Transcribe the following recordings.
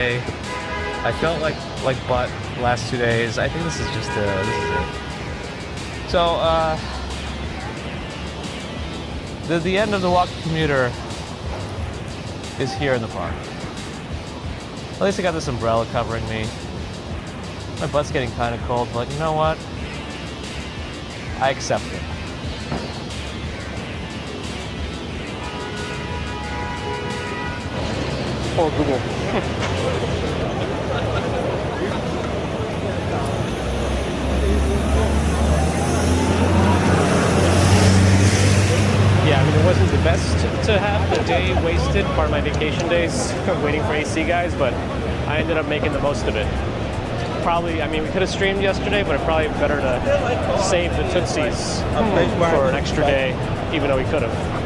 I felt like butt last 2 days. I think this is just this is it. So the end of the walk commuter is here in the park. At least I got this umbrella covering me. My butt's getting kind of cold, but you know what? I accept it. Poor Google. Yeah, I mean, it wasn't the best to have the day wasted, part of my vacation days, waiting for AC guys, but I ended up making the most of it. Probably, I mean, we could have streamed yesterday, but it's probably better to save the Tootsies for an extra day, even though we could have.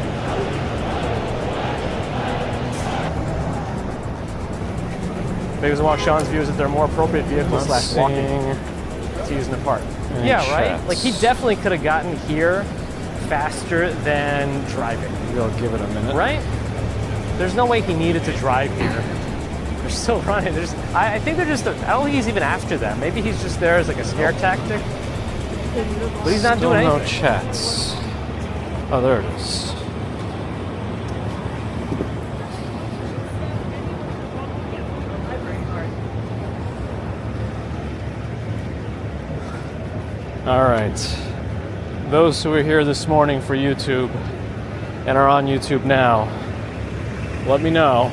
Because of Sean's view is that they're more appropriate vehicles / walking to use in the park. Yeah, right? Like, he definitely could have gotten here faster than driving. We'll give it a minute. Right? There's no way he needed to drive here. They're still running. I think they're just, I don't think he's even after them. Maybe he's just there as like a scare tactic. But he's not doing anything. No chats. Oh, there it is. All right. Those who are here this morning for YouTube and are on YouTube now, let me know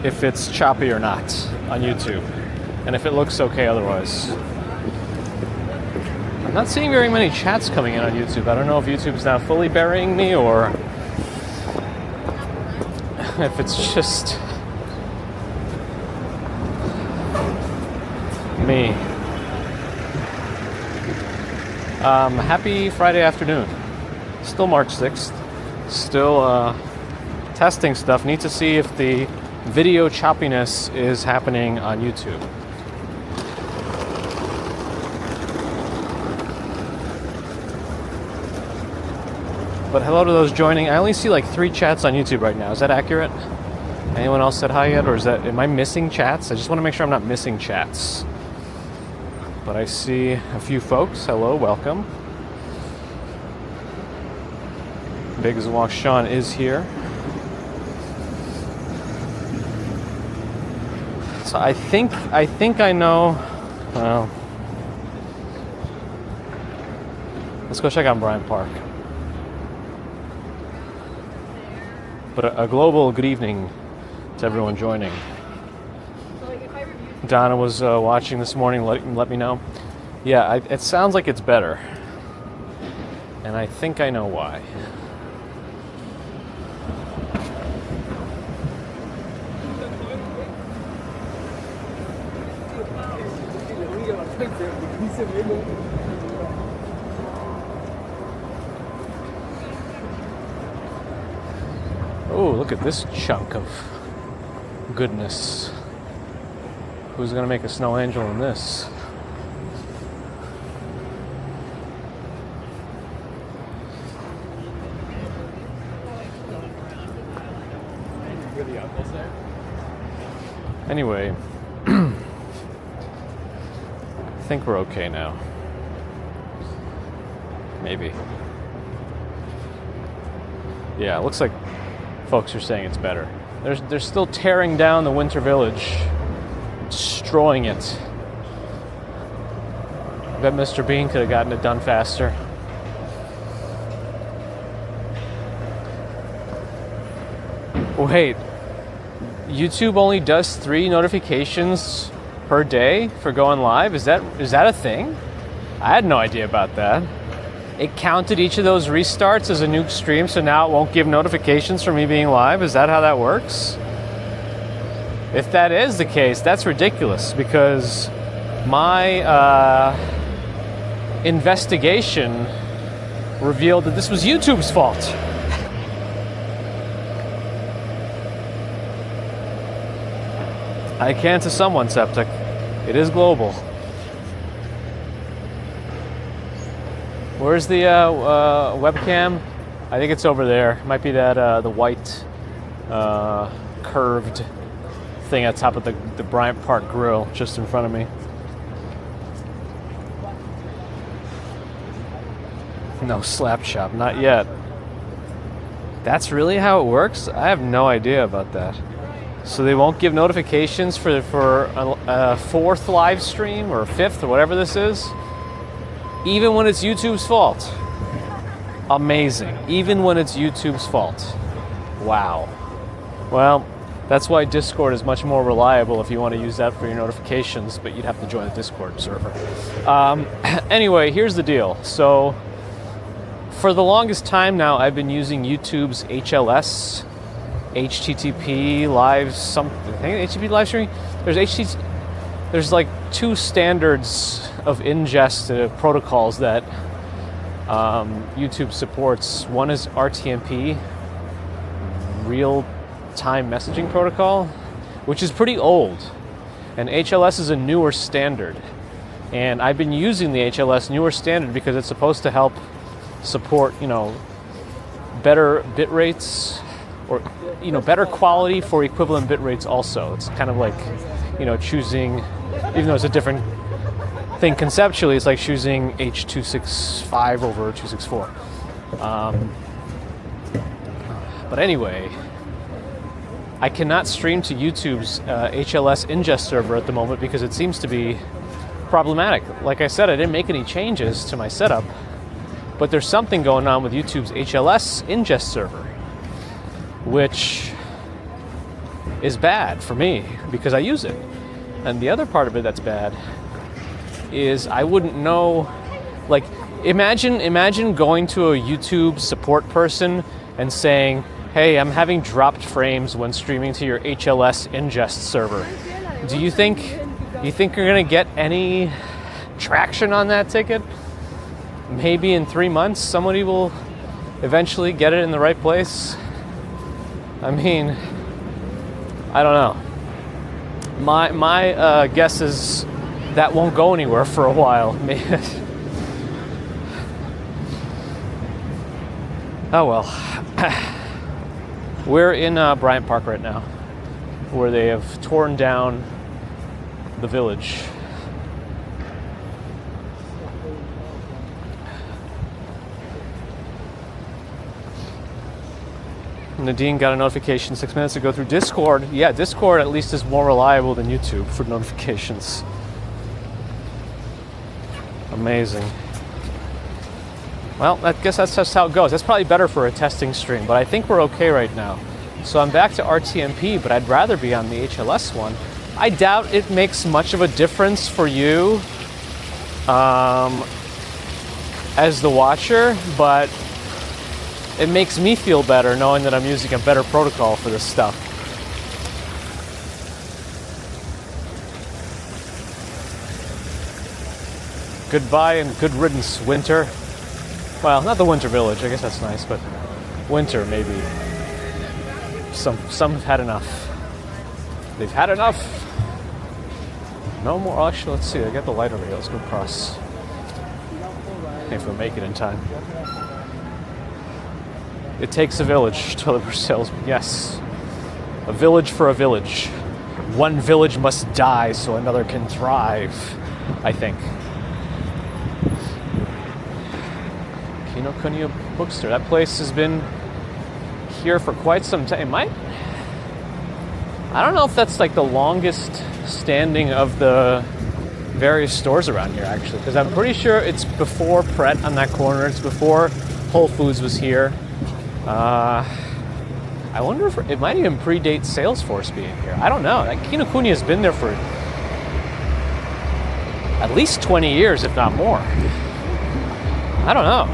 if it's choppy or not on YouTube, and if it looks okay otherwise. I'm not seeing very many chats coming in on YouTube. I don't know if YouTube's now fully burying me or if it's just me. Happy Friday afternoon. Still March 6th. Still testing stuff. Need to see if the video choppiness is happening on YouTube. But hello to those joining. I only see like 3 chats on YouTube right now. Is that accurate? Anyone else said hi yet? Or am I missing chats? I just want to make sure I'm not missing chats. But I see a few folks. Hello, welcome. Big as Walk Sean is here. So I think I know. Well, let's go check out Bryant Park. But a global good evening to everyone joining. Donna was watching this morning, let me know. Yeah, it sounds like it's better. And I think I know why. Oh, look at this chunk of goodness. Who's gonna make a snow angel in this? Anyway, I think we're okay now. Maybe. Yeah, it looks like folks are saying it's better. They're still tearing down the Winter Village, destroying it. I bet Mr. Bean could have gotten it done faster. Wait, YouTube only does 3 notifications per day for going live? Is that a thing? I had no idea about that. It counted each of those restarts as a new stream, so now it won't give notifications for me being live? Is that how that works? If that is the case, that's ridiculous, because my investigation revealed that this was YouTube's fault. I can to someone, Septic. It is global. Where's the webcam? I think it's over there. Might be that the white curved thing at top of the Bryant Park grill just in front of me. No slap shop, not yet. That's really how it works? I have no idea about that. So they won't give notifications for a fourth live stream or fifth or whatever this is, even when it's YouTube's fault. Amazing. Even when it's YouTube's fault. Wow. Well, that's why Discord is much more reliable if you want to use that for your notifications, but you'd have to join the Discord server. Anyway, here's the deal. So for the longest time now, I've been using YouTube's HLS, HTTP live something. I think HTTP live streaming. There's like two standards of ingest protocols that YouTube supports. One is RTMP, real-time messaging protocol, which is pretty old, and HLS is a newer standard. And I've been using the HLS newer standard because it's supposed to help support, better bit rates, or better quality for equivalent bit rates also. It's kind of like, choosing, even though it's a different thing conceptually, it's like choosing H.265 over 264. But anyway, I cannot stream to YouTube's HLS ingest server at the moment because it seems to be problematic. Like I said, I didn't make any changes to my setup, but there's something going on with YouTube's HLS ingest server, which is bad for me because I use it. And the other part of it that's bad is I wouldn't know, like, imagine going to a YouTube support person and saying, hey, I'm having dropped frames when streaming to your HLS ingest server. Do you think you're gonna get any traction on that ticket? Maybe in 3 months somebody will eventually get it in the right place. I mean, I don't know. My guess is that won't go anywhere for a while. Oh well. We're in Bryant Park right now, where they have torn down the village. Nadine got a notification 6 minutes ago through Discord. Yeah, Discord at least is more reliable than YouTube for notifications. Amazing. Well, I guess that's just how it goes. That's probably better for a testing stream, but I think we're okay right now. So I'm back to RTMP, but I'd rather be on the HLS one. I doubt it makes much of a difference for you as the watcher, but it makes me feel better knowing that I'm using a better protocol for this stuff. Goodbye and good riddance, winter. Well, not the winter village, I guess that's nice, but winter maybe. Some have had enough. They've had enough. No more. Actually, let's see. I got the light over here. Let's go across. If we'll make it in time. It takes a village, toilet paper salesman. Yes. A village for a village. One village must die so another can thrive, I think. Kinokuniya Bookstore. That place has been here for quite some time. I don't know if that's like the longest standing of the various stores around here, actually, because I'm pretty sure it's before Pret on that corner. It's before Whole Foods was here. I wonder if it might even predate Salesforce being here. I don't know. That Kinokuniya has been there for at least 20 years, if not more. I don't know.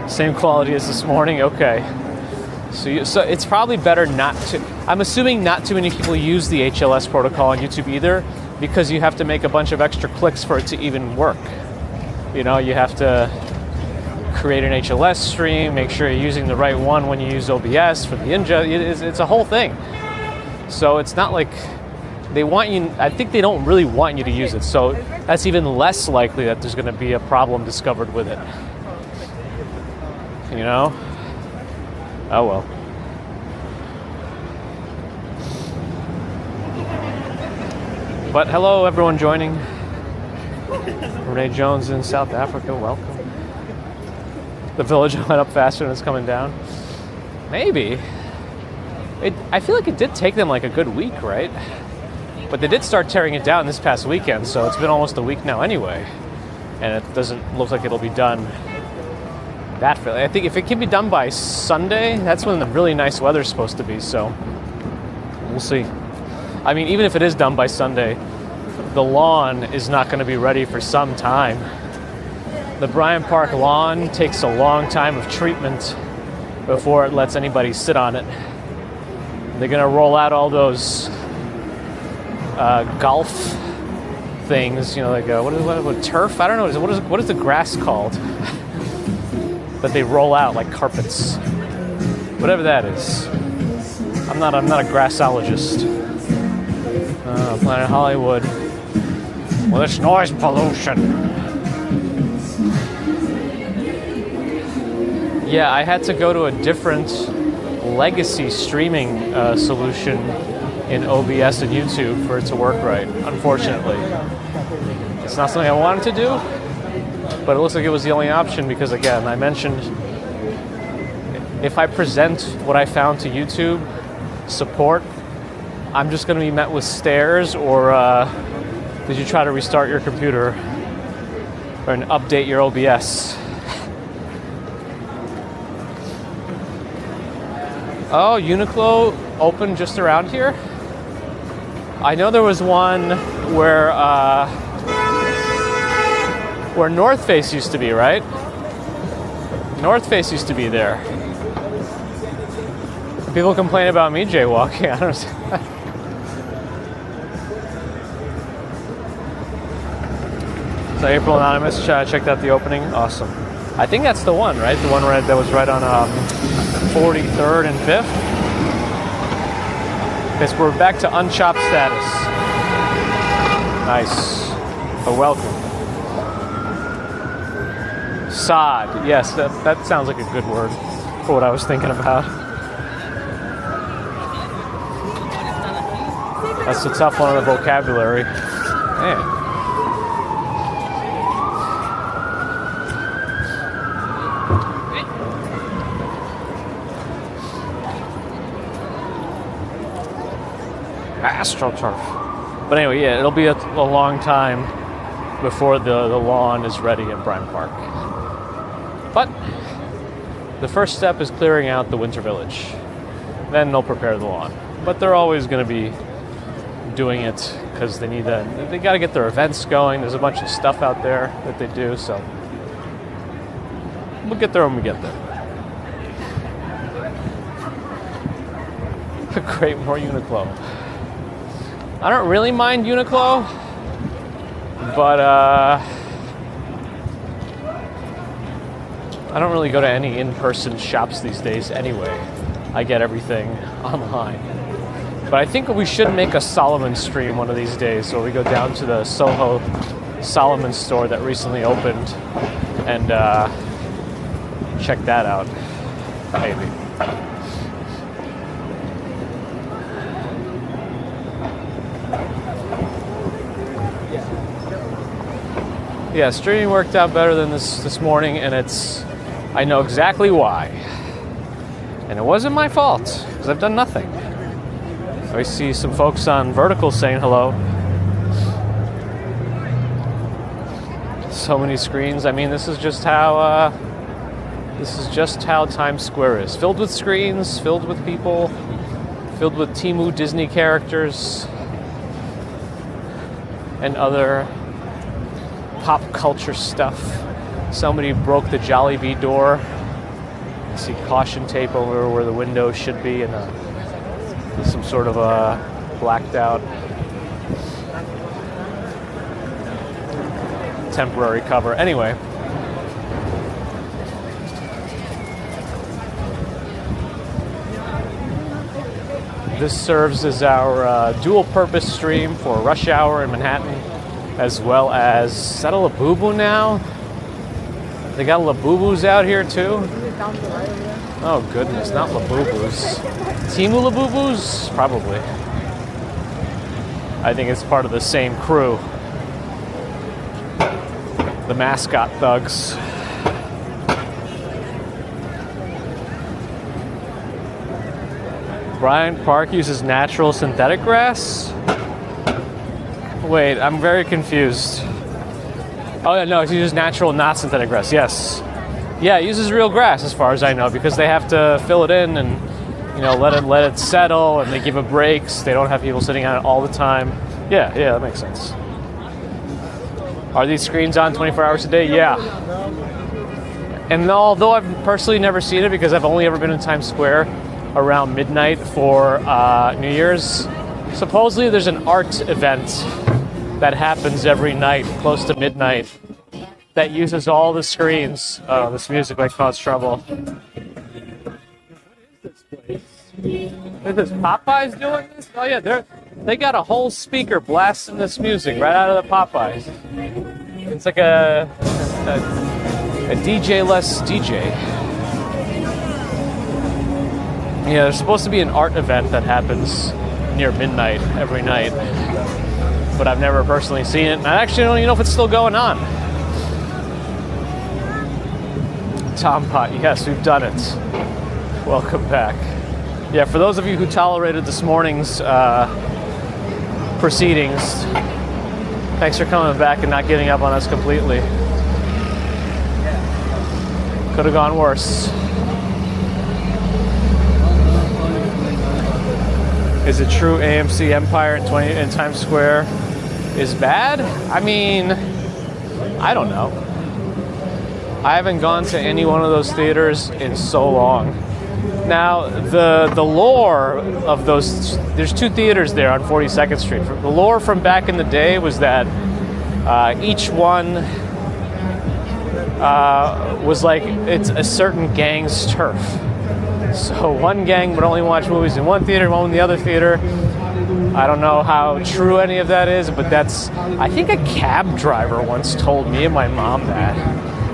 Same quality as this morning. Okay. So it's probably better not to. I'm assuming not too many people use the HLS protocol on YouTube either, because you have to make a bunch of extra clicks for it to even work. You have to create an HLS stream, make sure you're using the right one when you use OBS for the ingest. It's a whole thing. So it's not like they want you. I think they don't really want you to use it. So that's even less likely that there's going to be a problem discovered with it. you know? Oh well. But hello, everyone joining. Renee Jones in South Africa, welcome. The village went up faster than it's coming down. Maybe. I feel like it did take them like a good week, right? But they did start tearing it down this past weekend, so it's been almost a week now anyway. And it doesn't look like it'll be done that fairly. I think if it can be done by Sunday, that's when the really nice weather's supposed to be, so we'll see. I mean, even if it is done by Sunday, the lawn is not going to be ready for some time. The Bryant Park lawn takes a long time of treatment before it lets anybody sit on it. They're going to roll out all those golf things, you know, like what turf? I don't know. What is the grass called that they roll out like carpets? Whatever that is. I'm not a grassologist. Planet Hollywood. Well, it's noise pollution. Yeah, I had to go to a different legacy streaming solution in OBS and YouTube for it to work right, unfortunately. It's not something I wanted to do, but it looks like it was the only option because, again, I mentioned if I present what I found to YouTube support, I'm just going to be met with stares or did you try to restart your computer or update your OBS? Oh, Uniqlo opened just around here? I know there was one where North Face used to be, right? North Face used to be there. People complain about me jaywalking. I don't know. So April Anonymous checked out the opening. Awesome. I think that's the one, right? The one that was right on 43rd and 5th. Okay, so we're back to unchopped status. Nice. Oh, welcome. Sod. Yes, that sounds like a good word for what I was thinking about. That's a tough one on the vocabulary. Man. AstroTurf. But anyway, yeah, it'll be a long time before the lawn is ready at Bryant Park. But the first step is clearing out the winter village. Then they'll prepare the lawn. But they're always going to be doing it because they need that. They got to get their events going. There's a bunch of stuff out there that they do, so we'll get there when we get there. Great, more Uniqlo. I don't really mind Uniqlo, but I don't really go to any in-person shops these days anyway. I get everything online. But I think we should make a Solomon stream one of these days where we go down to the Soho Solomon store that recently opened and check that out, maybe. Yeah, streaming worked out better than this morning, and I know exactly why. And it wasn't my fault, because I've done nothing. I see some folks on Vertical saying hello. So many screens. I mean, this is just how Times Square is. Filled with screens, filled with people, filled with Temu Disney characters, and other pop culture stuff. Somebody broke the Jollibee door. You see caution tape over where the window should be, and some sort of a blacked out temporary cover. Anyway, this serves as our dual purpose stream for rush hour in Manhattan, as well as, is that a Labubu now? They got Labubus out here too? Oh goodness, not Labubu's. Timu Labubu's? Probably. I think it's part of the same crew. The mascot thugs. Bryant Park uses natural synthetic grass? Wait, I'm very confused. Oh yeah, no, it uses natural, not synthetic grass, yes. Yeah, it uses real grass as far as I know, because they have to fill it in and, you know, let it settle, and they give it breaks. They don't have people sitting on it all the time. Yeah, that makes sense. Are these screens on 24 hours a day? Yeah. And although I've personally never seen it because I've only ever been in Times Square around midnight for New Year's, supposedly there's an art event that happens every night close to midnight that uses all the screens. Oh, this music might cause trouble. Is this Popeyes doing this? Oh yeah, they got a whole speaker blasting this music right out of the Popeyes. It's like a DJ-less DJ. Yeah, there's supposed to be an art event that happens near midnight every night, but I've never personally seen it, and I actually don't even know if it's still going on. Tom Pot, yes, we've done it. Welcome back. Yeah, for those of you who tolerated this morning's proceedings, thanks for coming back and not giving up on us completely. Could have gone worse. Is it true AMC Empire in Times Square is bad? I mean, I don't know. I haven't gone to any one of those theaters in so long. Now, the lore of those, there's two theaters there on 42nd Street. The lore from back in the day was that each one was like, it's a certain gang's turf. So one gang would only watch movies in one theater, one in the other theater. I don't know how true any of that is, but that's, I think a cab driver once told me and my mom that.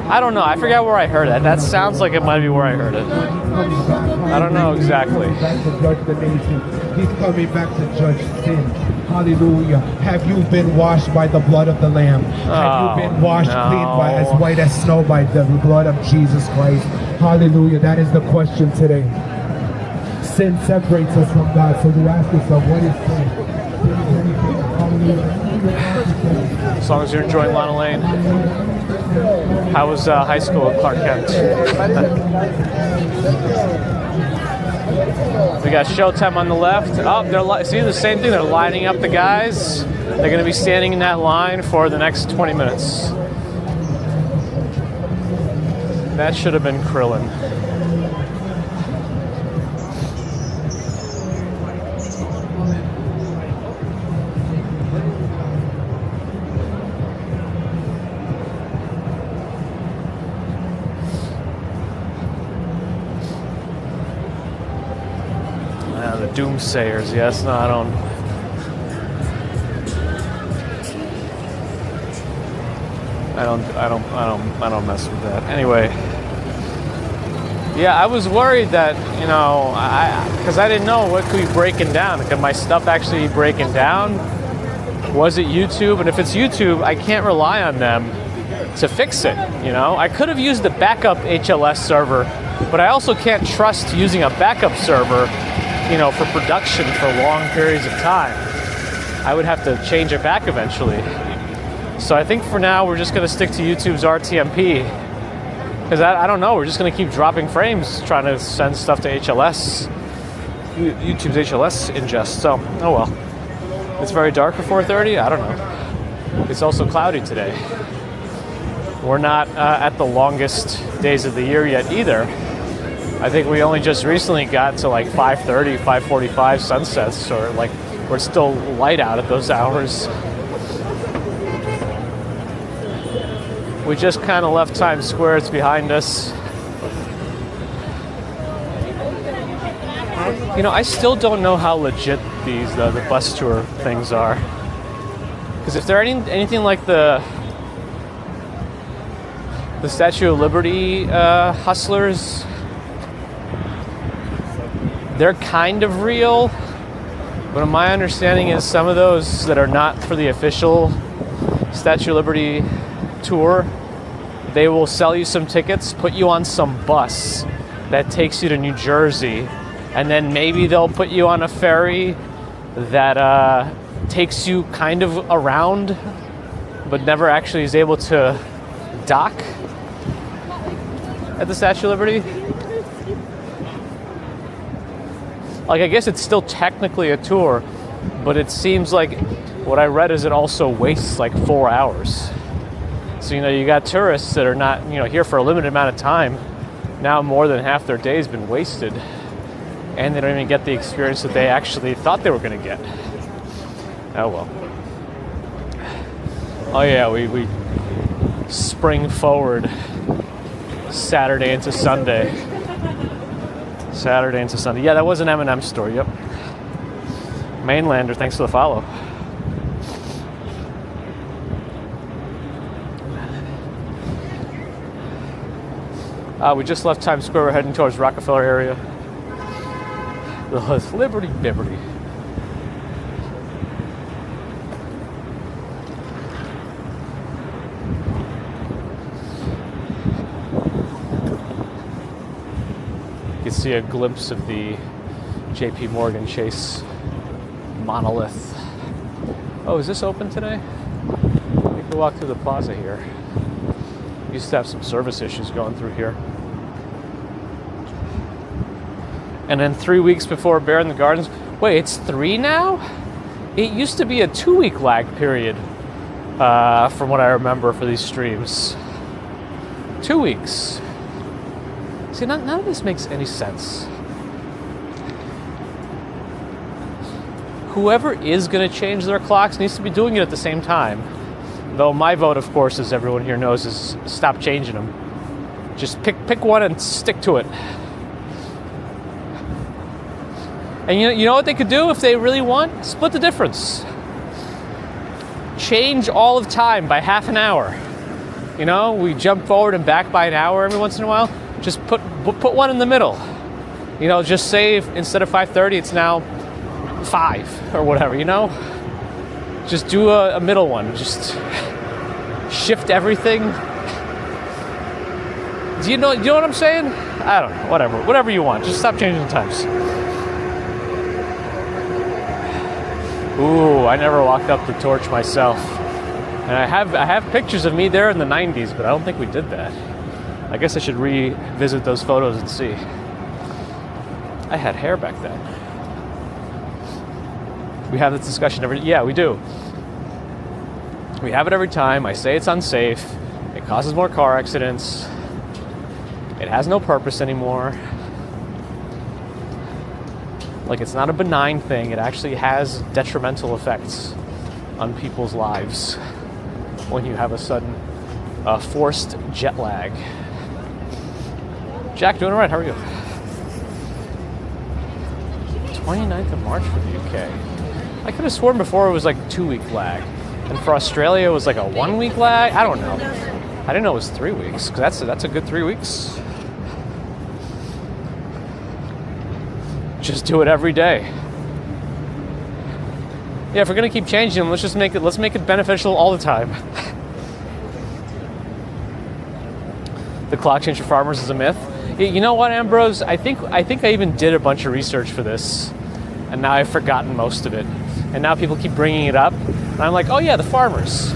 I don't know, I forgot where I heard it. That sounds like it might be where I heard it. I don't know exactly. He's coming back to judge sin. Hallelujah. Have you been washed by the blood of the Lamb? Have you been washed clean by as white as snow by the blood of Jesus Christ? Hallelujah. That is the question today. Sin separates us from God, so we ask ourselves, what is sin? As long as you're enjoying Lana Lane. How was high school at Clark Kent? We got Showtime on the left. Oh, see the same thing. They're lining up the guys. They're going to be standing in that line for the next 20 minutes. That should have been Krillin. The doomsayers, yes, no, I don't mess with that. Anyway, yeah, I was worried that, you know, because I didn't know what could be breaking down. Could my stuff actually be breaking down? Was it YouTube? And if it's YouTube, I can't rely on them to fix it, you know? I could have used the backup HLS server, but I also can't trust using a backup server, you know, for production for long periods of time. I would have to change it back eventually. So I think for now, we're just going to stick to YouTube's RTMP. Because I don't know, we're just going to keep dropping frames trying to send stuff to HLS. YouTube's HLS ingest. So, oh well. It's very dark for 4:30? I don't know. It's also cloudy today. We're not at the longest days of the year yet either. I think we only just recently got to like 5:30, 5:45 sunsets, or like we're still light out at those hours. We just kind of left Times Square, it's behind us. You know, I still don't know how legit the bus tour things are. Because if they're anything like the Statue of Liberty hustlers, they're kind of real, but my understanding is some of those that are not for the official Statue of Liberty tour, they will sell you some tickets, put you on some bus that takes you to New Jersey, and then maybe they'll put you on a ferry that takes you kind of around, but never actually is able to dock at the Statue of Liberty. Like, I guess it's still technically a tour, but it seems like what I read is it also wastes like 4 hours. So, you got tourists that are not, here for a limited amount of time. Now more than half their day has been wasted, and they don't even get the experience that they actually thought they were going to get. Oh well. Oh yeah, we spring forward Saturday into Sunday. Saturday into Sunday. Yeah, that was an M&M store, yep. Mainlander, thanks for the follow. We just left Times Square. We're heading towards Rockefeller area. The Liberty Bibberty. You can see a glimpse of the JP Morgan Chase monolith. Oh, is this open today? We can walk through the plaza here. Used to have some service issues going through here. And then 3 weeks before Bear in the Gardens. Wait, it's 3 now? It used to be a 2-week lag period, from what I remember for these streams. 2 weeks. See, none of this makes any sense. Whoever is going to change their clocks needs to be doing it at the same time. Though my vote, of course, as everyone here knows, is stop changing them. Just pick one and stick to it. And you know what they could do if they really want? Split the difference. Change all of time by half an hour. We jump forward and back by an hour every once in a while. Just put one in the middle. Just say instead of 5:30, it's now 5 or whatever. Just do a middle one. Just shift everything. Do you know what I'm saying? I don't know. Whatever you want. Just stop changing the times. Ooh, I never walked up the torch myself. And I have pictures of me there in the 90s, but I don't think we did that. I guess I should revisit those photos and see. I had hair back then. We have this discussion yeah, we do. We have it every time. I say it's unsafe. It causes more car accidents. It has no purpose anymore. Like, it's not a benign thing. It actually has detrimental effects on people's lives when you have a sudden forced jet lag. Jack, doing all right? How are you? 29th of March for the UK. I could have sworn before it was like a 2-week lag. And for Australia, it was like a 1-week lag. I don't know. I didn't know it was 3 weeks, because that's a good 3 weeks. Just do it every day. Yeah, if we're gonna keep changing them, let's make it beneficial all the time. The clock change for farmers is a myth. You know what, Ambrose? I think I even did a bunch of research for this, and now I've forgotten most of it. And now people keep bringing it up, and I'm like, oh yeah, the farmers.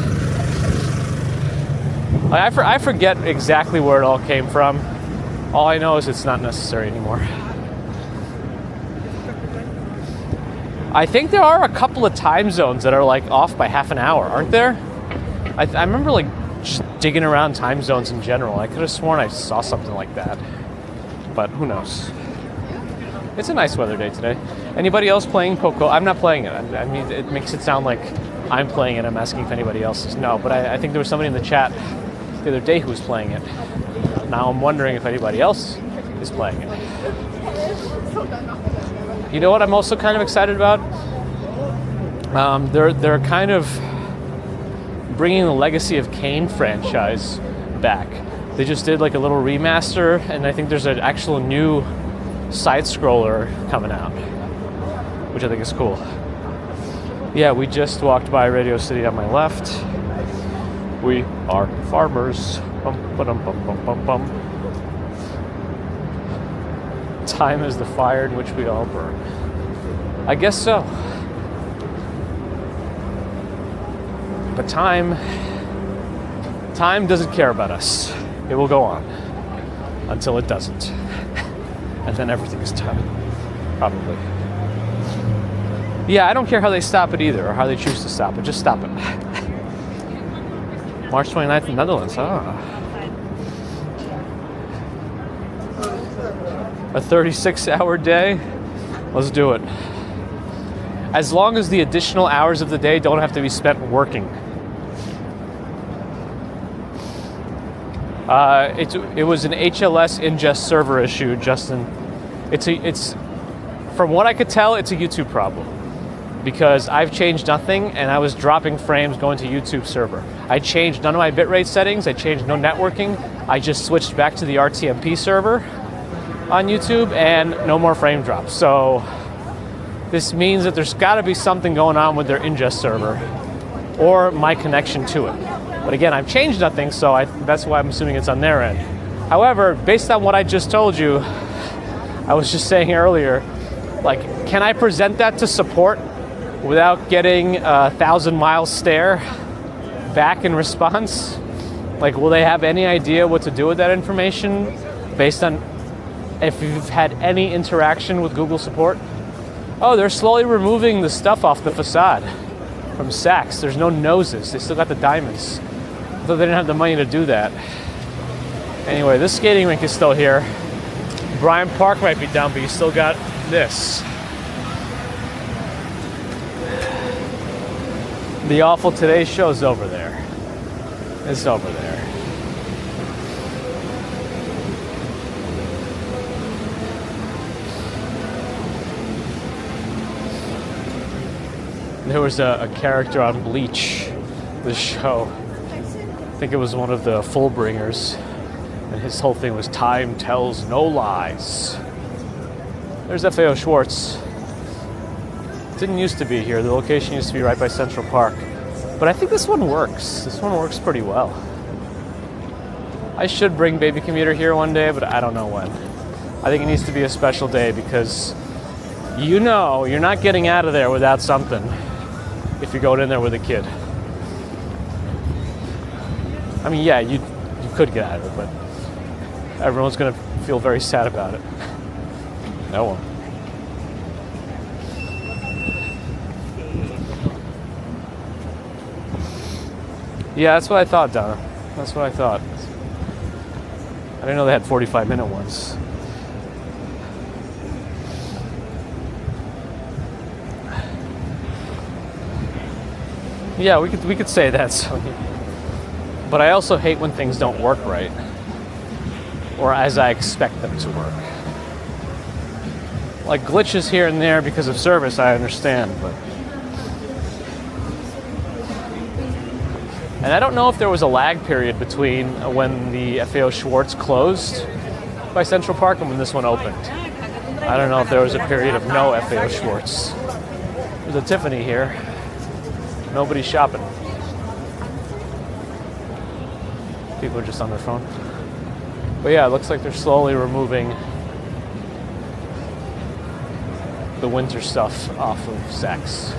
I forget exactly where it all came from. All I know is it's not necessary anymore. I think there are a couple of time zones that are like off by half an hour, aren't there? I remember like just digging around time zones in general. I could have sworn I saw something like that, but who knows? It's a nice weather day today. Anybody else playing Poco? I'm not playing it. I mean, it makes it sound like I'm playing it. I'm asking if anybody else is. No, but I think there was somebody in the chat the other day who was playing it. Now I'm wondering if anybody else is playing it. You know what I'm also kind of excited about? They're kind of bringing the Legacy of Kain franchise back. They just did like a little remaster, and I think there's an actual new side scroller coming out, which I think is cool. Yeah, we just walked by Radio City on my left. We are farmers. Bum, ba-dum, bum, bum, bum, bum. Time is the fire in which we all burn. I guess so. But time doesn't care about us. It will go on until it doesn't. And then everything is done. Probably. Yeah, I don't care how they stop it either, or how they choose to stop it. Just stop it. March 29th in Netherlands. A 36-hour day? Let's do it. As long as the additional hours of the day don't have to be spent working. It was an HLS ingest server issue, Justin. It's from what I could tell, it's a YouTube problem. Because I've changed nothing and I was dropping frames going to YouTube server. I changed none of my bitrate settings, I changed no networking, I just switched back to the RTMP server on YouTube and no more frame drops. So this means that there's gotta be something going on with their ingest server or my connection to it. But again, I've changed nothing, so that's why I'm assuming it's on their end. However, based on what I just told you, I was just saying earlier, like, can I present that to support without getting a 1,000-mile stare back in response? Like, will they have any idea what to do with that information based on if you've had any interaction with Google support? Oh, they're slowly removing the stuff off the facade from Saks. There's no noses. They still got the diamonds. I thought they didn't have the money to do that. Anyway, this skating rink is still here. Bryant Park might be down, but you still got this. The awful Today Show's over there. It's over there. There was a character on Bleach, the show. I think it was one of the Fullbringers. And his whole thing was time tells no lies. There's FAO Schwartz. Didn't used to be here. The location used to be right by Central Park. But I think this one works. This one works pretty well. I should bring Baby Commuter here one day, but I don't know when. I think it needs to be a special day because you know you're not getting out of there without something if you're going in there with a kid. I mean, yeah, you could get out of it, but everyone's going to feel very sad about it. No one. Yeah, that's what I thought, Donna. That's what I thought. I didn't know they had 45-minute ones. Yeah, we could say that. So. But I also hate when things don't work right, or as I expect them to work. Like glitches here and there because of service, I understand, but. And I don't know if there was a lag period between when the FAO Schwartz closed by Central Park and when this one opened. I don't know if there was a period of no FAO Schwartz. There's a Tiffany here. Nobody's shopping. People are just on their phone. But yeah, it looks like they're slowly removing the winter stuff off of Saks.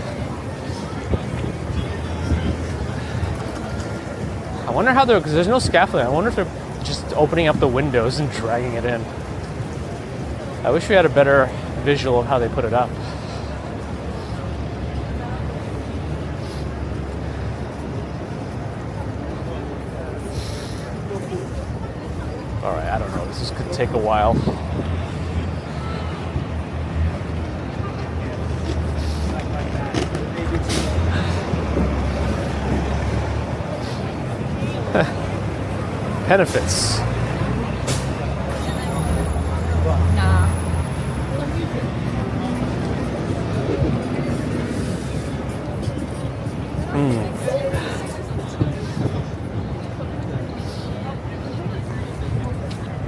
I wonder how they're, because there's no scaffolding. I wonder if they're just opening up the windows and dragging it in. I wish we had a better visual of how they put it up. All right, I don't know. This could take a while. Benefits.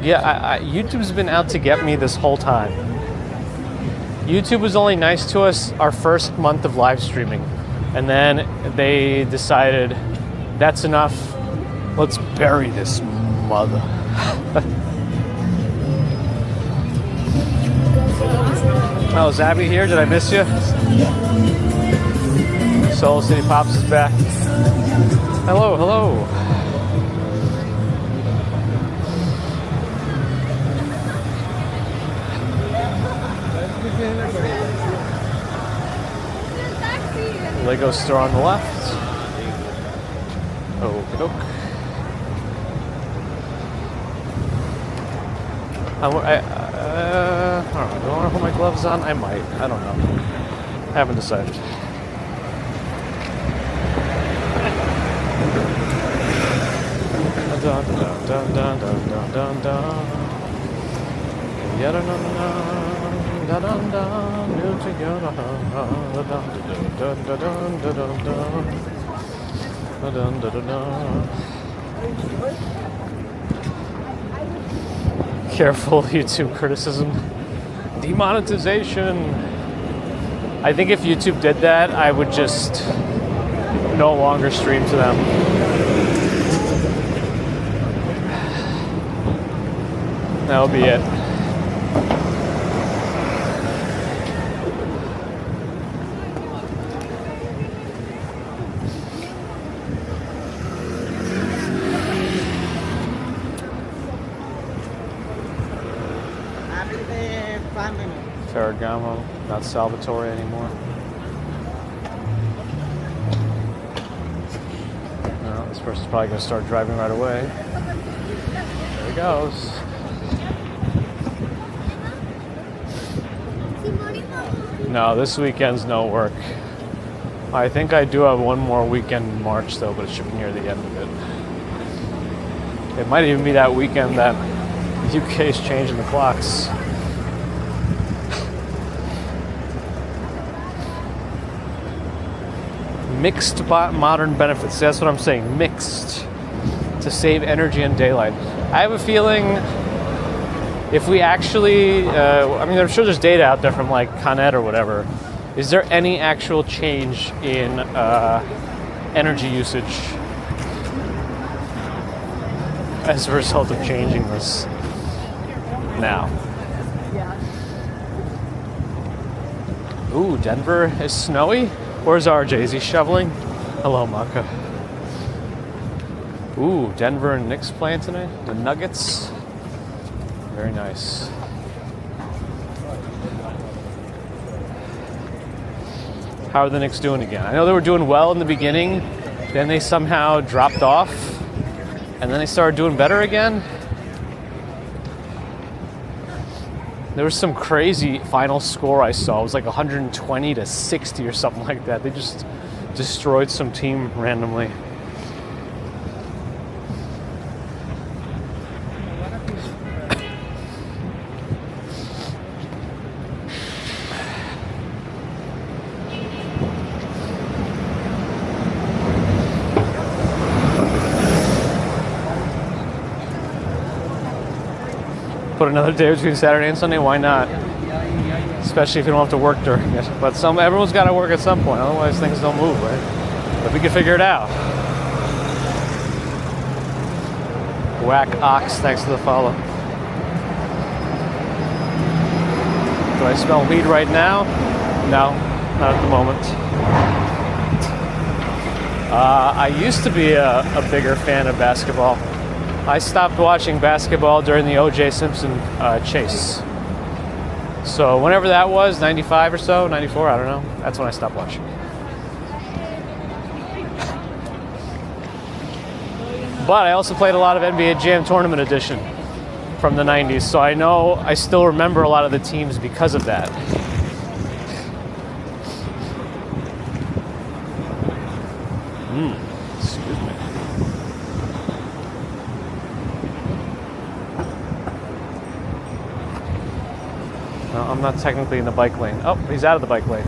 Yeah, YouTube's been out to get me this whole time. YouTube was only nice to us our first month of live streaming. And then they decided, that's enough. Let's bury this mother. Oh, is Abby here? Did I miss you? Soul City Pops is back. Hello, hello. Lego store on the left. Okie doke. I don't know. Do I want to put my gloves on? I might. I don't know. Haven't decided. Dun dun dun dun dun dun dun dun. Yeah, dun dun dun dun dun. New together. Dun dun dun dun dun dun dun dun dun. Careful, YouTube criticism. Demonetization. I think if YouTube did that, I would just no longer stream to them. That would be it. Ferragamo, not Salvatore anymore. No, this person's probably going to start driving right away. There he goes. No, this weekend's no work. I think I do have one more weekend in March though, but it should be near the end of it. It might even be that weekend that the UK is changing the clocks. Mixed modern benefits. That's what I'm saying. Mixed to save energy and daylight. I have a feeling if we actually, I mean, I'm sure there's data out there from like Con Ed or whatever. Is there any actual change in energy usage as a result of changing this now? Ooh, Denver is snowy. Where's RJ? Is he shoveling? Hello, Maka. Ooh, Denver and Knicks playing tonight. The Nuggets. Very nice. How are the Knicks doing again? I know they were doing well in the beginning. Then they somehow dropped off. And then they started doing better again. There was some crazy final score I saw. It was like 120-60 or something like that. They just destroyed some team randomly. Put another day between Saturday and Sunday, why not? Especially if you don't have to work during it. But everyone's got to work at some point, otherwise things don't move, right? But we can figure it out. Whack Ox, thanks for the follow. Do I smell weed right now? No, not at the moment. I used to be a bigger fan of basketball. I stopped watching basketball during the O.J. Simpson chase. So whenever that was, 95 or so, 94, I don't know. That's when I stopped watching. But I also played a lot of NBA Jam Tournament Edition from the 90s. So I still remember a lot of the teams because of that. Excuse me. No, I'm not technically in the bike lane. Oh, he's out of the bike lane.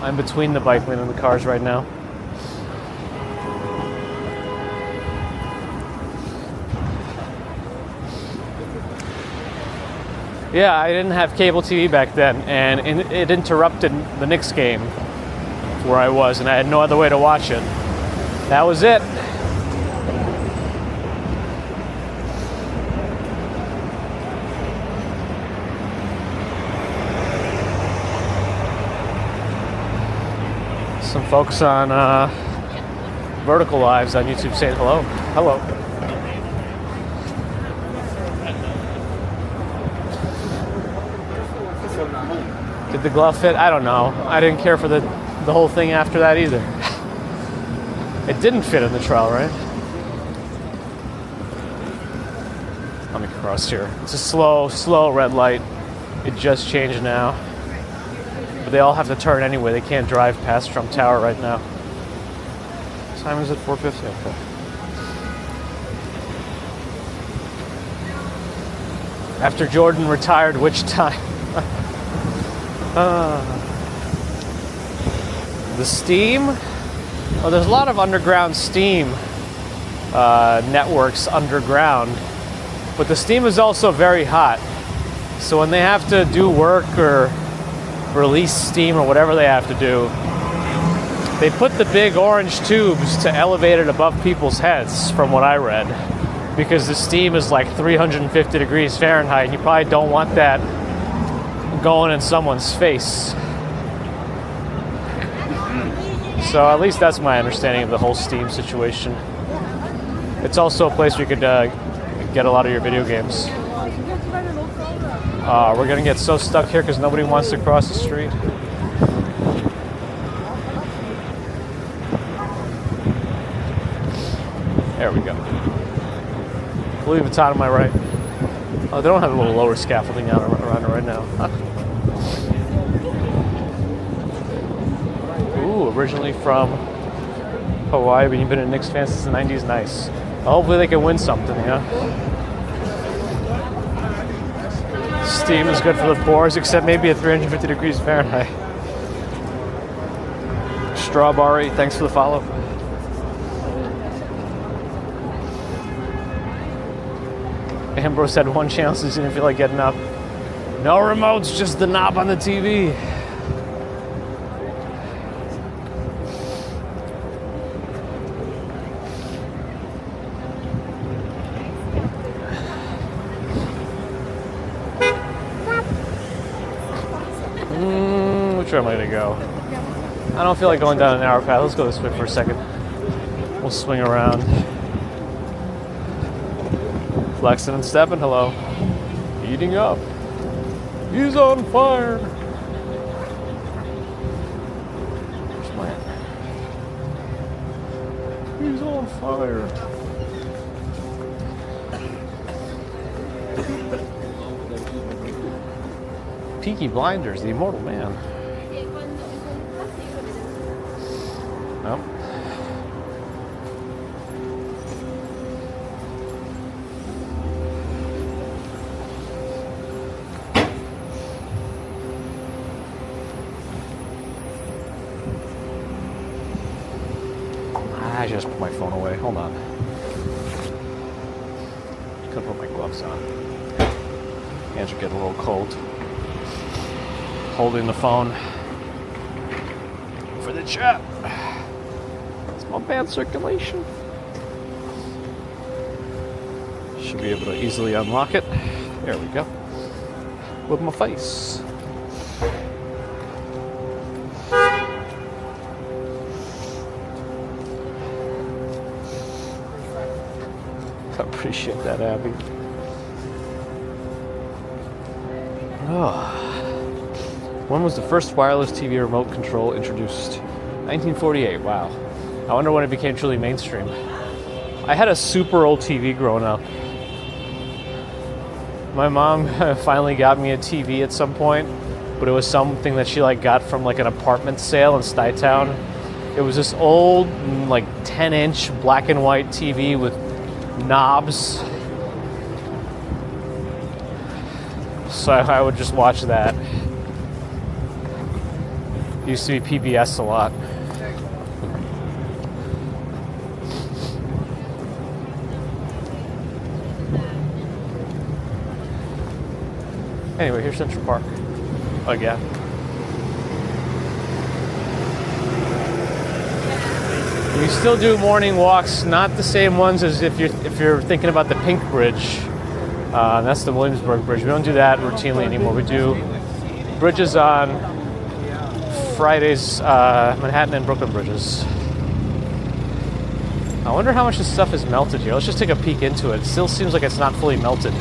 I'm between the bike lane and the cars right now. Yeah, I didn't have cable TV back then, and it interrupted the Knicks game where I was, and I had no other way to watch it. That was it. Some folks on Vertical Lives on YouTube saying hello. Hello. Did the glove fit? I don't know. I didn't care for the whole thing after that either. It didn't fit in the trial, right? Let me cross here. It's a slow red light. It just changed now. But they all have to turn anyway. They can't drive past Trump Tower right now. What time is it? 4:50? Okay. After Jordan retired, which time? The steam? Oh, there's a lot of underground steam networks underground, but the steam is also very hot. So when they have to do work or release steam or whatever they have to do, they put the big orange tubes to elevate it above people's heads, from what I read, because the steam is like 350 degrees Fahrenheit, and you probably don't want that going in someone's face. So at least that's my understanding of the whole Steam situation. It's also a place where you could get a lot of your video games. We're gonna get so stuck here because nobody wants to cross the street. There we go. Louis Vuitton on my right. Oh, they don't have a little lower scaffolding out around it right now. Huh? Ooh, originally from Hawaii, but you've been a Knicks fan since the 90s. Nice. Hopefully they can win something, yeah? Steam is good for the pores, except maybe at 350 degrees Fahrenheit. Strawberry, thanks for the follow. Ambrose had one chance and didn't feel like getting up. No remotes, just the knob on the TV. Which way am I gonna go? I don't feel like going down an narrow path. Let's go this way for a second. We'll swing around. Flexing and stepping, hello. Eating up. He's on fire. Where's my... He's on fire. Peaky Blinders, the immortal man. Nope. I just put my phone away. Hold on. Could put my gloves on. Hands are getting a little cold. Holding the phone for the chat. It's my bad circulation. Should be able to easily unlock it. There we go. With my face. I appreciate that, Abby. Oh. When was the first wireless TV remote control introduced? 1948, wow. I wonder when it became truly mainstream. I had a super old TV growing up. My mom finally got me a TV at some point, but it was something that she got from an apartment sale in Stuytown. It was this old 10-inch black and white TV with knobs. So I would just watch that. Used to be PBS a lot. Anyway, here's Central Park again. We still do morning walks, not the same ones as if you're thinking about the Pink Bridge. That's the Williamsburg Bridge. We don't do that routinely anymore. We do bridges on Fridays, Manhattan and Brooklyn bridges. I wonder how much this stuff is melted here. Let's just take a peek into it. It still seems like it's not fully melted.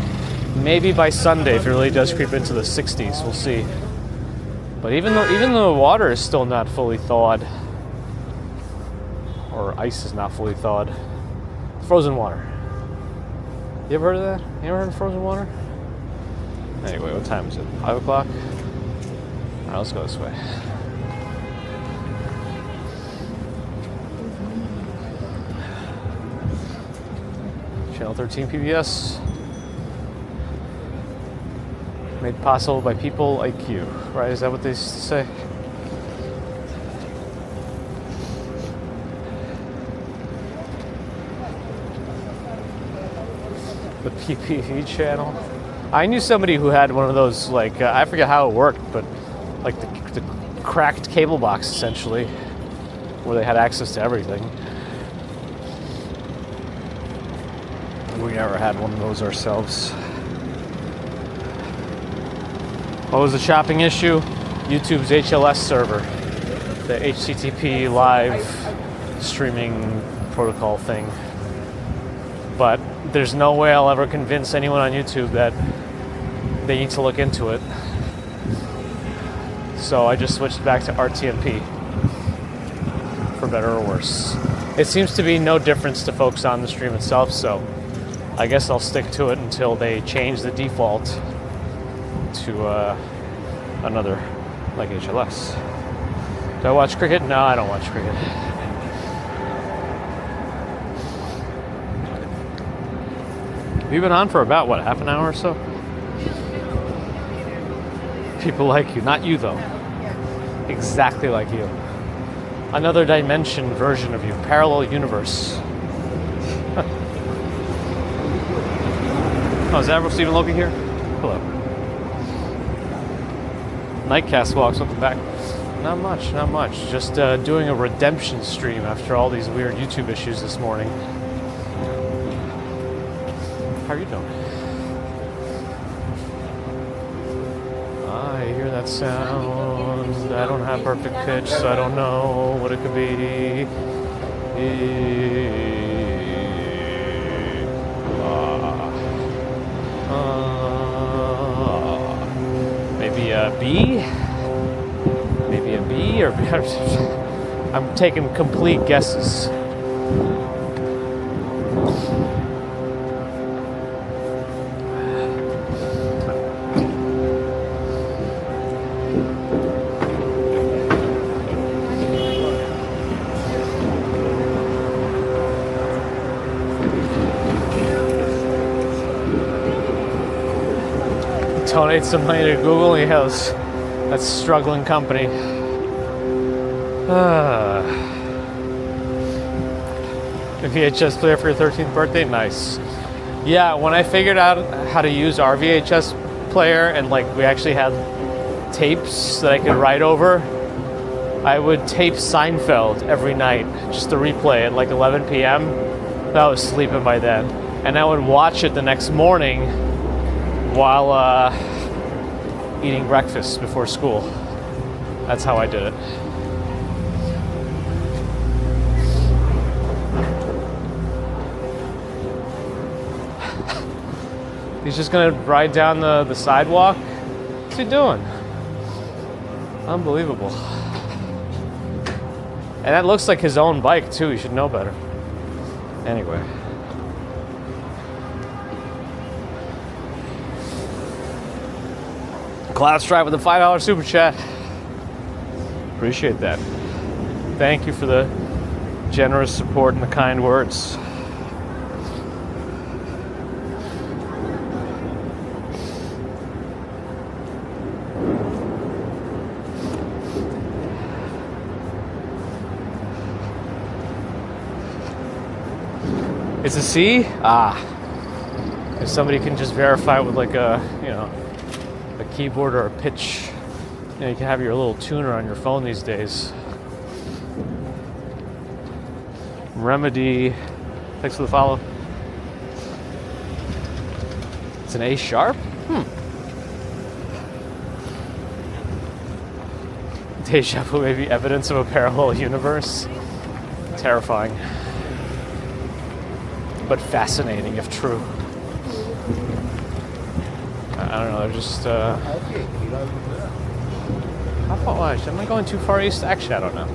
Maybe by Sunday, if it really does creep into the 60s, we'll see. But even though the water is still not fully thawed, or ice is not fully thawed, frozen water. You ever heard of that? You ever heard of frozen water? Anyway, what time is it? 5 o'clock? All right, let's go this way. Channel 13 PBS. Made possible by people like you, right? Is that what they used to say? The PPV channel. I knew somebody who had one of those, like, I forget how it worked, but like the cracked cable box, essentially, where they had access to everything. We never had one of those ourselves. What was the shopping issue? YouTube's HLS server, the HTTP live streaming protocol thing. But there's no way I'll ever convince anyone on YouTube that they need to look into it. So I just switched back to RTMP, for better or worse. It seems to be no difference to folks on the stream itself, so I guess I'll stick to it until they change the default to another, like HLS. Do I watch cricket? No, I don't watch cricket. We've been on for about, what, half an hour or so? People like you. Not you, though. Exactly like you. Another dimension version of you. Parallel universe. Oh, is that Stephen Loki here? Hello. Nightcast walks, welcome back. Not much, not much. Just doing a redemption stream after all these weird YouTube issues this morning. How are you doing? I hear that sound. I don't have perfect pitch, so I don't know what it could be. Maybe a B? Maybe a B, or I'm taking complete guesses. Donate some money to Google. Yeah, that's a struggling company. A VHS player for your 13th birthday? Nice. Yeah, when I figured out how to use our VHS player and like we actually had tapes that I could write over, I would tape Seinfeld every night just to replay at like 11 p.m. I was sleeping by then. And I would watch it the next morning while eating breakfast before school. That's how I did it. He's just gonna ride down the sidewalk? What's he doing? Unbelievable. And that looks like his own bike too, he should know better. Anyway. Cloud Stripe with a $5 super chat. Appreciate that. Thank you for the generous support and the kind words. It's a C? Ah. If somebody can just verify with like a, you know, a keyboard or a pitch. You know, you can have your little tuner on your phone these days. Remedy, thanks for the follow. It's an A sharp? Deja vu may be evidence of a parallel universe. Terrifying. But fascinating if true. I don't know, they're just how far am I going too far east? Actually, I don't know.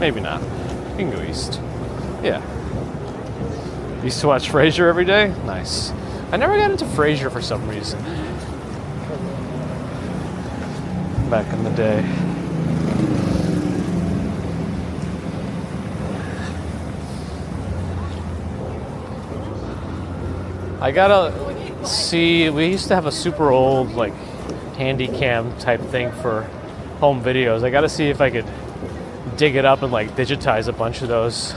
Maybe not. You can go east. Yeah. Used to watch Frasier every day? Nice. I never got into Frasier for some reason. Back in the day. I gotta see, we used to have a super old like handy cam type thing for home videos. I gotta see if I could dig it up and like digitize a bunch of those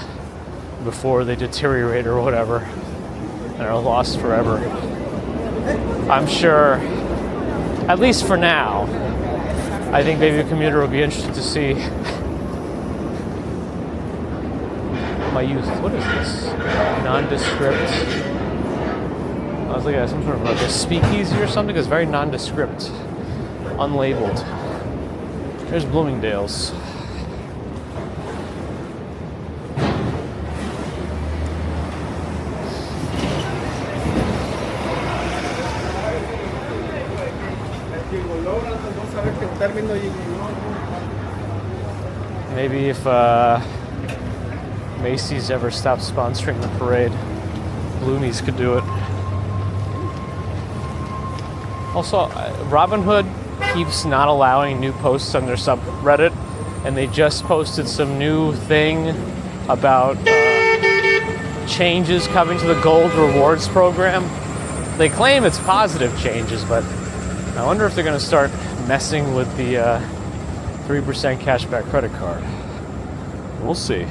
before they deteriorate or whatever and are lost forever. I'm sure, at least for now, I think maybe the commuter will be interested to see my youth. What is this? Nondescript. I was looking at some sort of like a speakeasy or something. It's very nondescript, unlabeled. There's Bloomingdale's. Maybe if Macy's ever stopped sponsoring the parade, Bloomies could do it. Also, Robinhood keeps not allowing new posts on their subreddit, and they just posted some new thing about changes coming to the Gold Rewards program. They claim it's positive changes, but I wonder if they're going to start messing with the 3% cashback credit card. We'll see.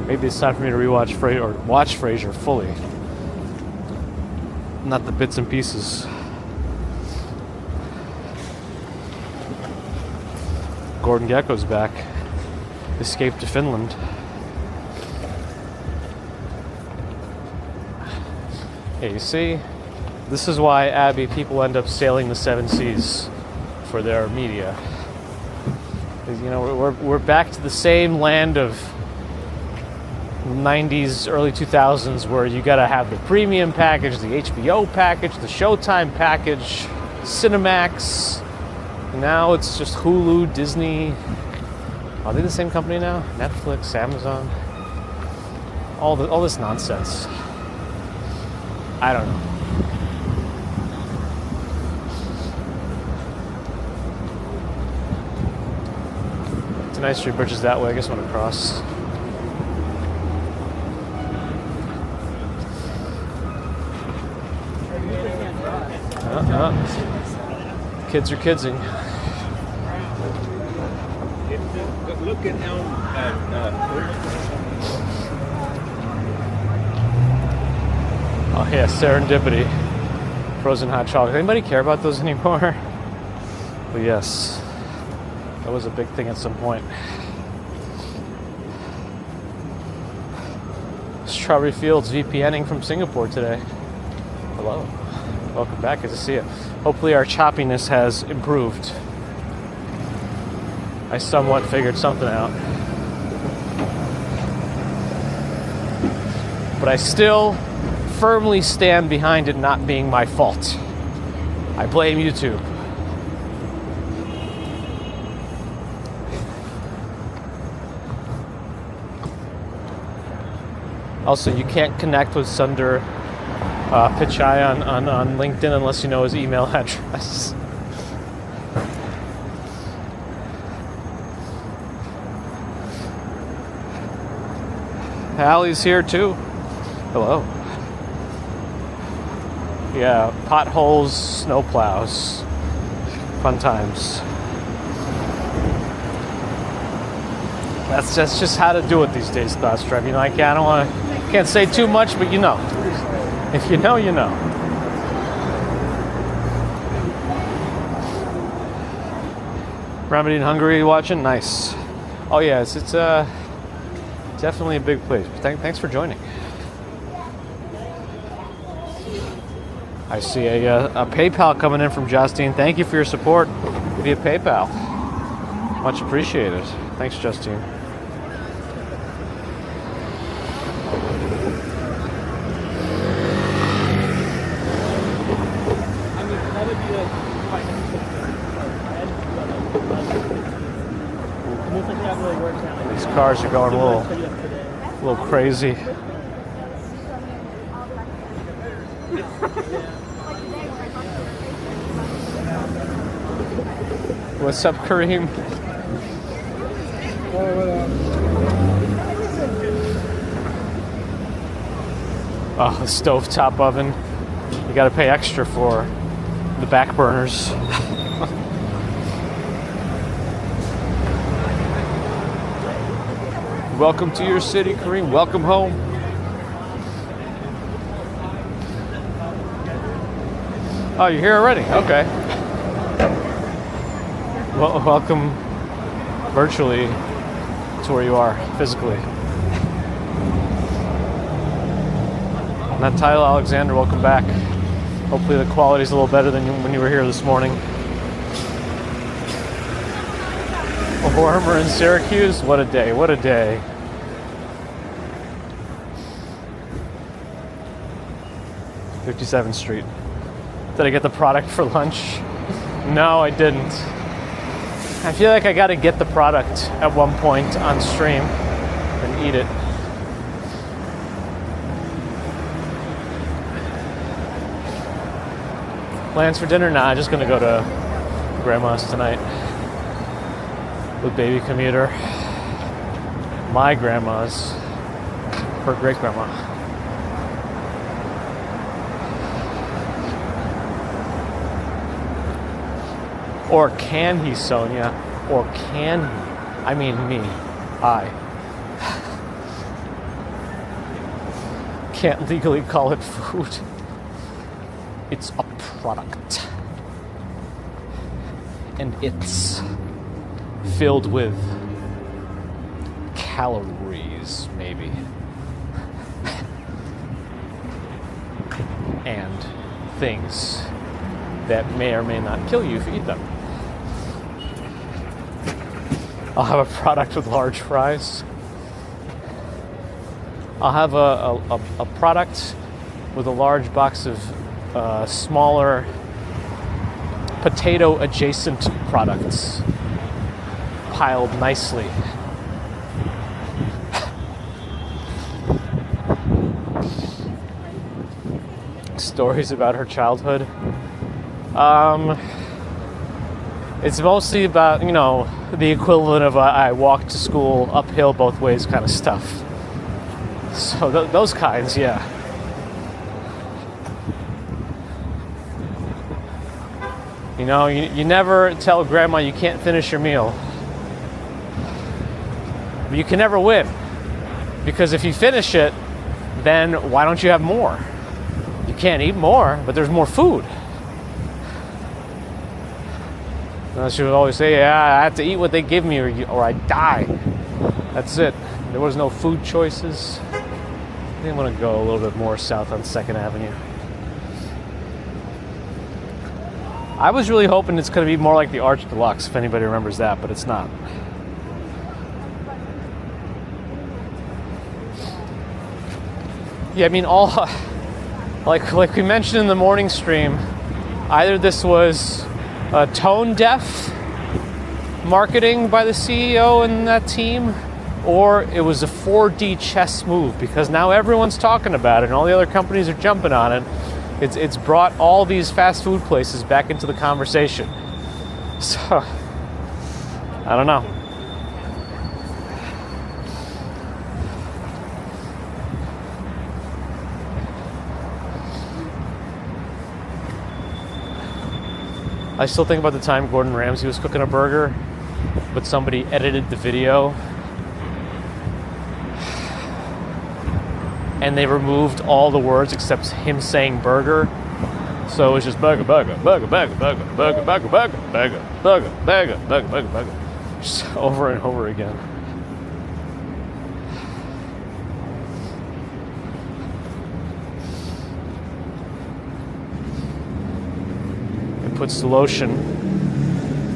Maybe it's time for me to rewatch Frasier or watch Frasier fully, not the bits and pieces. Gordon Gekko's back. Escaped to Finland. Hey, you see? This is why, Abby, people end up sailing the 7 seas for their media. You know, we're back to the same land of 90s, early 2000s, where you gotta have the premium package, the HBO package, the Showtime package, Cinemax. Now it's just Hulu, Disney. Are they the same company now? Netflix, Amazon, all this nonsense. I don't know. Nice Street Bridge is that way. I guess I want to cross. Kids are kidsing. Look at Oh yeah, serendipity. Frozen hot chocolate. Anybody care about those anymore? But yes. That was a big thing at some point. Strawberry Fields VPNing from Singapore today. Hello. Welcome back. Good to see you. Hopefully our choppiness has improved. I somewhat figured something out. But I still firmly stand behind it not being my fault. I blame YouTube. Also, you can't connect with Sundar Pichai on LinkedIn unless you know his email address. Allie's here too. Hello. Yeah, potholes, snowplows. Fun times. That's just how to do it these days, Thoughts Drive. You know, can't say too much, but you know. If you know, you know. Remedy in Hungary watching? Nice. Oh yeah, it's definitely a big place. Thanks for joining. I see a PayPal coming in from Justine. Thank you for your support via PayPal. Much appreciated. Thanks, Justine. These cars are going a little crazy. What's up, Kareem? Oh, the stovetop oven. You gotta pay extra for the back burners. Welcome to your city, Kareem. Welcome home. Oh, you're here already? Okay. Well, welcome virtually to where you are physically. Natalia Alexander, welcome back. Hopefully the quality's a little better than when you were here this morning. Warmer in Syracuse? What a day, what a day. '57th Street. Did I get the product for lunch? No, I didn't. I feel like I gotta get the product at one point on stream and eat it. Plans for dinner? Nah, just gonna go to Grandma's tonight with baby commuter. My grandma's, her great grandma. Or can he, Sonia? Or can he? I mean me. I can't legally call it food. It's a product. And it's filled with calories, maybe. And things that may or may not kill you if you eat them. I'll have a product with large fries. I'll have a product with a large box of smaller potato adjacent products piled nicely. Stories about her childhood. It's mostly about, you know, the equivalent of I walked to school uphill both ways kind of stuff. So those kinds, yeah. You know, you never tell grandma you can't finish your meal. But you can never win. Because if you finish it, then why don't you have more? You can't eat more, but there's more food. She would always say, yeah, I have to eat what they give me or I die. That's it. There was no food choices. I think I'm going to go a little bit more south on 2nd Avenue. I was really hoping it's going to be more like the Arch Deluxe, if anybody remembers that, but it's not. Yeah, I mean, all like we mentioned in the morning stream, either this was tone deaf marketing by the CEO and that team, or it was a 4D chess move, because now everyone's talking about it and all the other companies are jumping on it. It's brought all these fast food places back into the conversation. So, I don't know. I still think about the time Gordon Ramsay was cooking a burger, but somebody edited the video and they removed all the words except him saying burger. So it was just burger, burger, burger, burger, burger, burger, burger, burger, burger, burger, burger, burger, burger, burger, just over and over again. It puts the lotion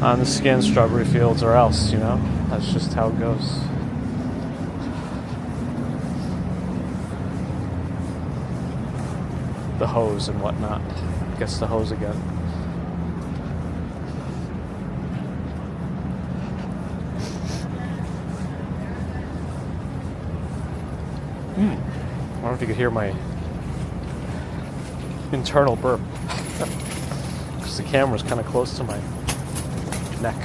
on the skin, strawberry fields, or else, you know, that's just how it goes. The hose and whatnot. Gets the hose again. I wonder if you could hear my internal burp. Because the camera's kind of close to my neck.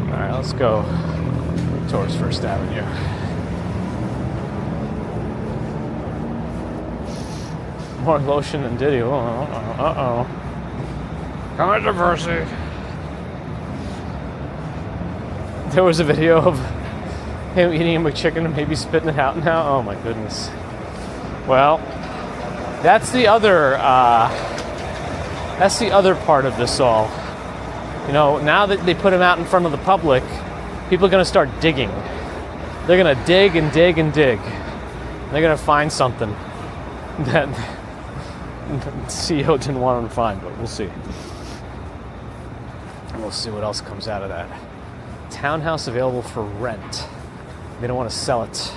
Alright, let's go towards First Avenue. More lotion than Diddy. Uh-oh. Controversy. There was a video of him eating a McChicken and maybe spitting it out now. Oh my goodness. Well, that's the other part of this all. You know, now that they put him out in front of the public, people are going to start digging. They're going to dig and dig and dig. They're going to find something that the CEO didn't want them to find, but we'll see. We'll see what else comes out of that. Townhouse available for rent. They don't want to sell it.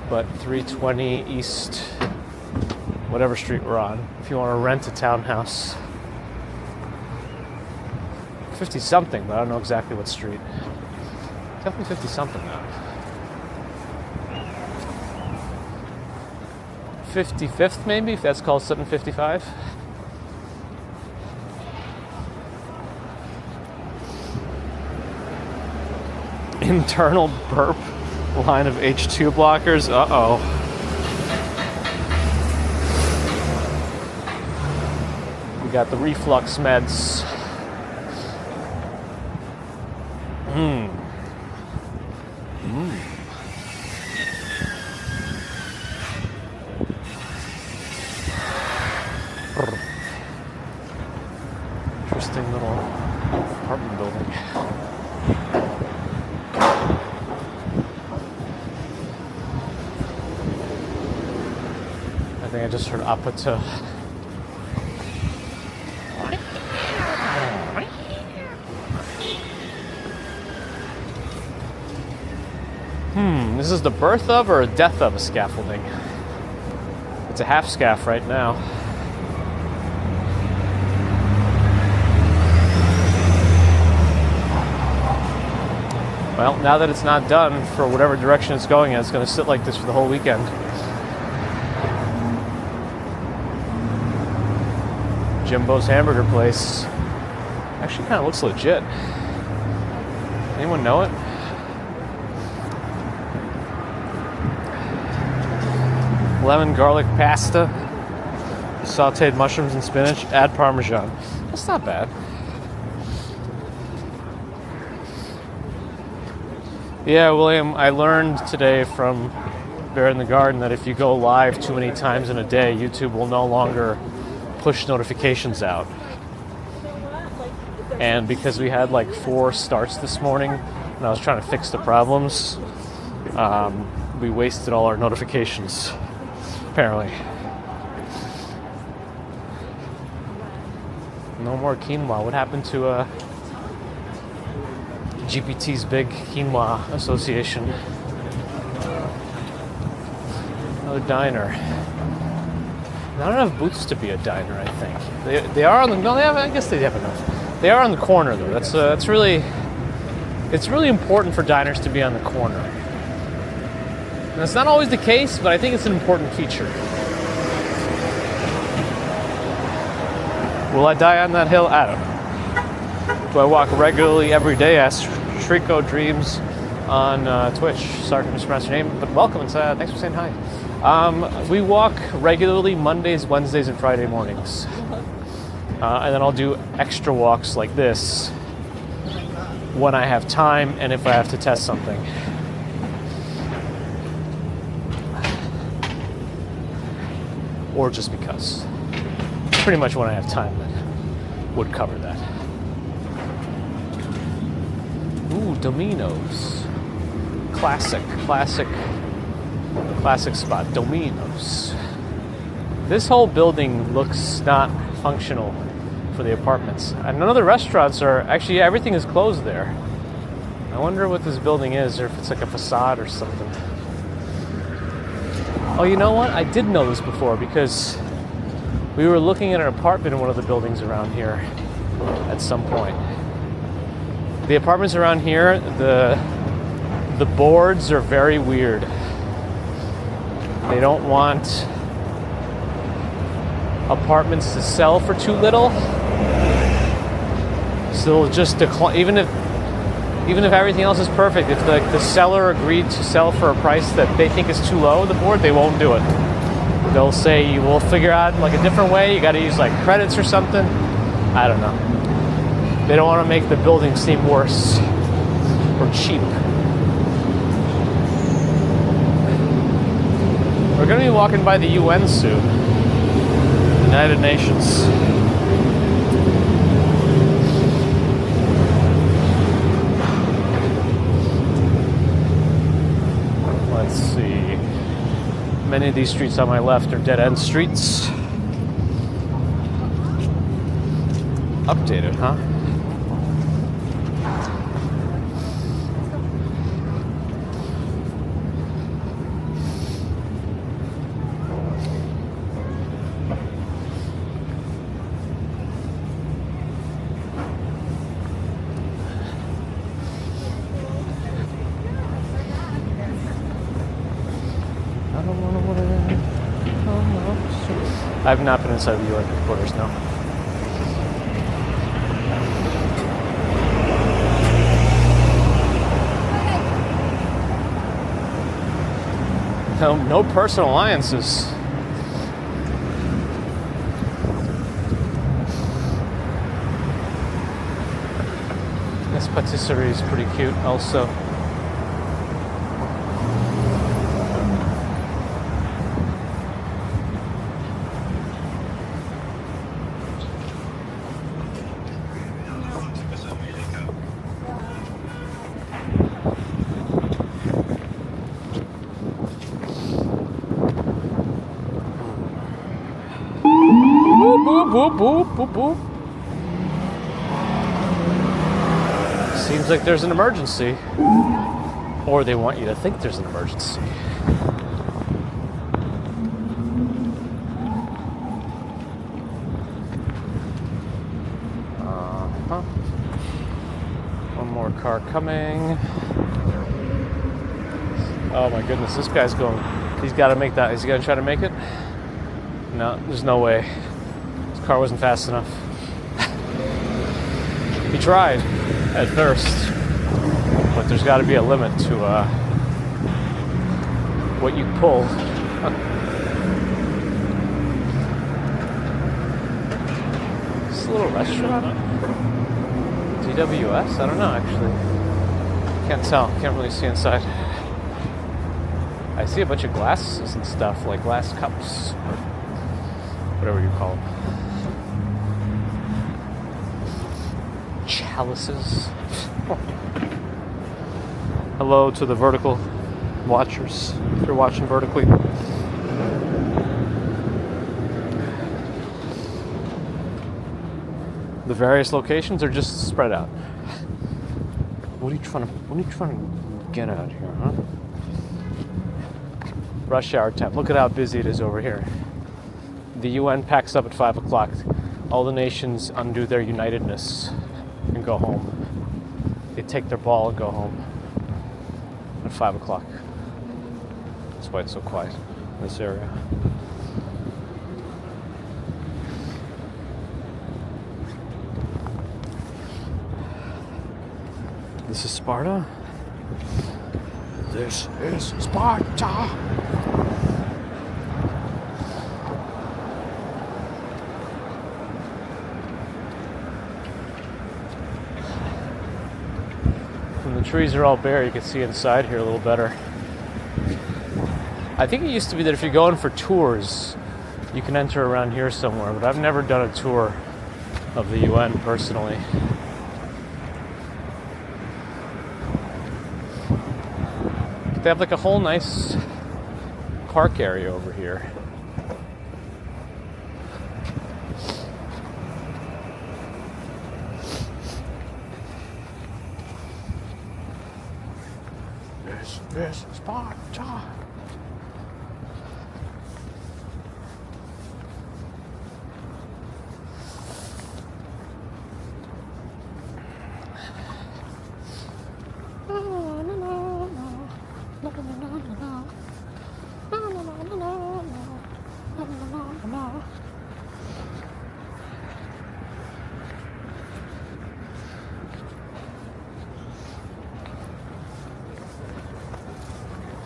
But 320 East, whatever street we're on, if you want to rent a townhouse. 50-something, but I don't know exactly what street. Definitely 50-something though. 55th maybe, if that's called 755. Internal burp line of H2 blockers. Uh-oh. We got the reflux meds. Interesting little apartment building. I think I just heard Apata. This is the birth of or death of a scaffolding. It's a half scaff right now. Well, now that it's not done, for whatever direction it's going in, it's going to sit like this for the whole weekend. Jimbo's hamburger place. Actually kind of looks legit. Anyone know it? Lemon garlic pasta, sauteed mushrooms and spinach, add Parmesan. That's not bad. Yeah, William, I learned today from Bear in the Garden that if you go live too many times in a day, YouTube will no longer push notifications out. And because we had like 4 starts this morning and I was trying to fix the problems, we wasted all our notifications, apparently. No more quinoa. What happened to GPT's big quinoa association? Another diner. Not enough booths to be a diner, I think. They are on the. No, they have. I guess they have enough. They are on the corner though. That's really. It's really important for diners to be on the corner. And that's not always the case, but I think it's an important feature. Will I die on that hill? I don't know. Do I walk regularly every day? Ask Trico Dreams on Twitch. Sorry to mispronounce your name, but welcome and thanks for saying hi. We walk regularly Mondays, Wednesdays, and Friday mornings. And then I'll do extra walks like this when I have time and if I have to test something. Or just because. Pretty much when I have time that would cover that. Ooh, Domino's. Classic spot, Domino's. This whole building looks not functional for the apartments. And none of the restaurants are, actually everything is closed there. I wonder what this building is, or if it's like a facade or something. Oh, you know what? I did know this before because we were looking at an apartment in one of the buildings around here at some point. The apartments around here, the boards are very weird. They don't want apartments to sell for too little, so they'll just decline. Even if everything else is perfect, if the seller agreed to sell for a price that they think is too low, the board, they won't do it. They'll say, we'll figure out like a different way. You got to use like credits or something. I don't know. They don't want to make the building seem worse or cheap. We're going to be walking by the UN soon. United Nations. Let's see. Many of these streets on my left are dead-end streets. Updated, huh? I've not been inside the UN headquarters, no. No personal alliances. This patisserie is pretty cute also. Boop, boop, boop, boop. Seems like there's an emergency. Or they want you to think there's an emergency. Uh-huh. One more car coming. Oh my goodness, this guy's going. He's got to make that. Is he going to try to make it? No, there's no way. Car wasn't fast enough. He tried at first, but there's got to be a limit to what you pull. Is this a little restaurant? DWS? I don't know actually. Can't tell. Can't really see inside. I see a bunch of glasses and stuff, like glass cups, or whatever you call them. Chalices. Hello to the vertical watchers, if you're watching vertically. The various locations are just spread out. What are you trying to get at here, huh? Rush hour time. Look at how busy it is over here. The UN packs up at 5 o'clock. All the nations undo their unitedness and go home. They take their ball and go home at 5 o'clock. That's why it's so quiet in this area. This is Sparta. This is Sparta. The trees are all bare. You can see inside here a little better. I think it used to be that if you're going for tours, you can enter around here somewhere, but I've never done a tour of the UN personally. They have like a whole nice park area over here. This is Sparta.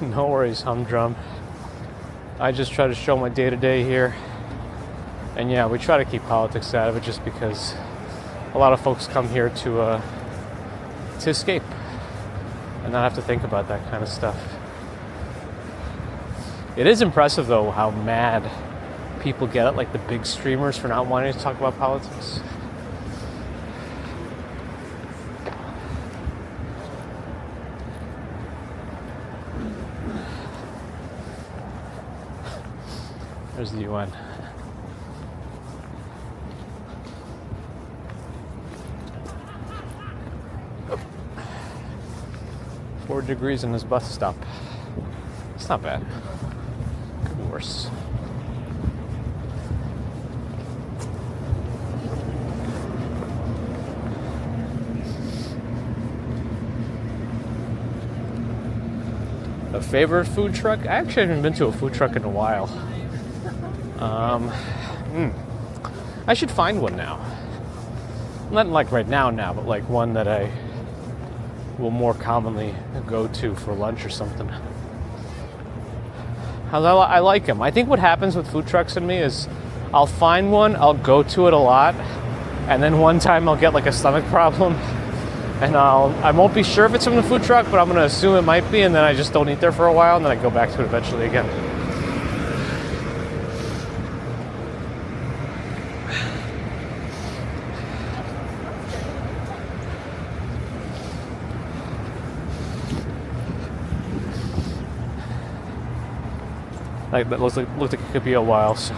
No worries, humdrum. I just try to show my day-to-day here. And yeah, we try to keep politics out of it just because a lot of folks come here to escape and not have to think about that kind of stuff. It is impressive, though, how mad people get at like the big streamers for not wanting to talk about politics. There's the UN. Oh. 4 degrees in this bus stop. It's not bad. Could be worse. A favorite food truck? I actually haven't been to a food truck in a while. I should find one now. Not like right now, but like one that I will more commonly go to for lunch or something. I like them. I think what happens with food trucks and me is I'll find one, I'll go to it a lot, and then one time I'll get like a stomach problem, and I won't be sure if it's from the food truck, but I'm going to assume it might be, and then I just don't eat there for a while, and then I go back to it eventually again. Like, that looked like it could be a while. So.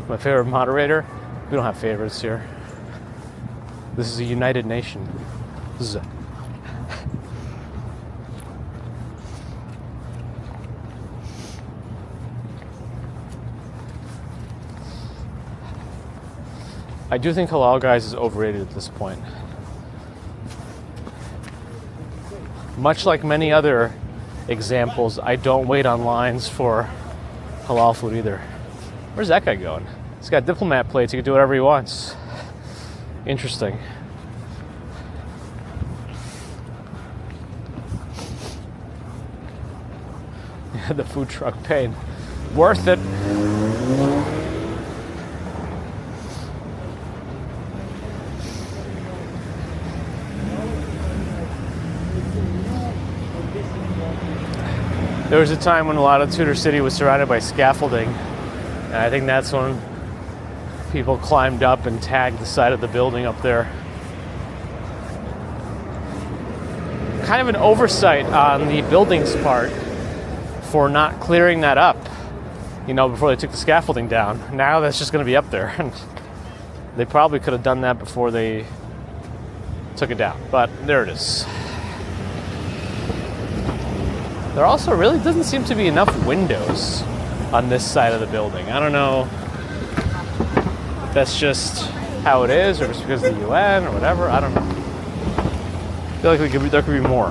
My favorite moderator? We don't have favorites here. This is a united nation. I do think Halal Guys is overrated at this point. Much like many other examples, I don't wait on lines for halal food either. Where's that guy going? He's got diplomat plates. He can do whatever he wants. Interesting. Yeah, the food truck pain. Worth it. There was a time when a lot of Tutor City was surrounded by scaffolding, and I think that's when people climbed up and tagged the side of the building up there. Kind of an oversight on the building's part for not clearing that up, before they took the scaffolding down. Now that's just going to be up there. They probably could have done that before they took it down, but there it is. There also really doesn't seem to be enough windows on this side of the building. I don't know if that's just how it is, or if it's because of the UN or whatever. I don't know. I feel like there could be more.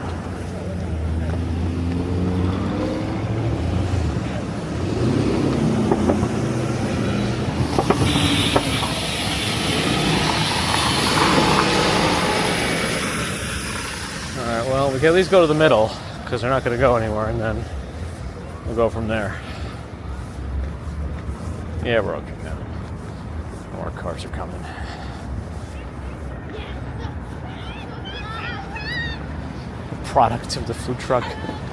Alright, well, we can at least go to the middle, because they're not going to go anywhere, and then we'll go from there. Yeah, we're okay now. More cars are coming. Product of the food truck.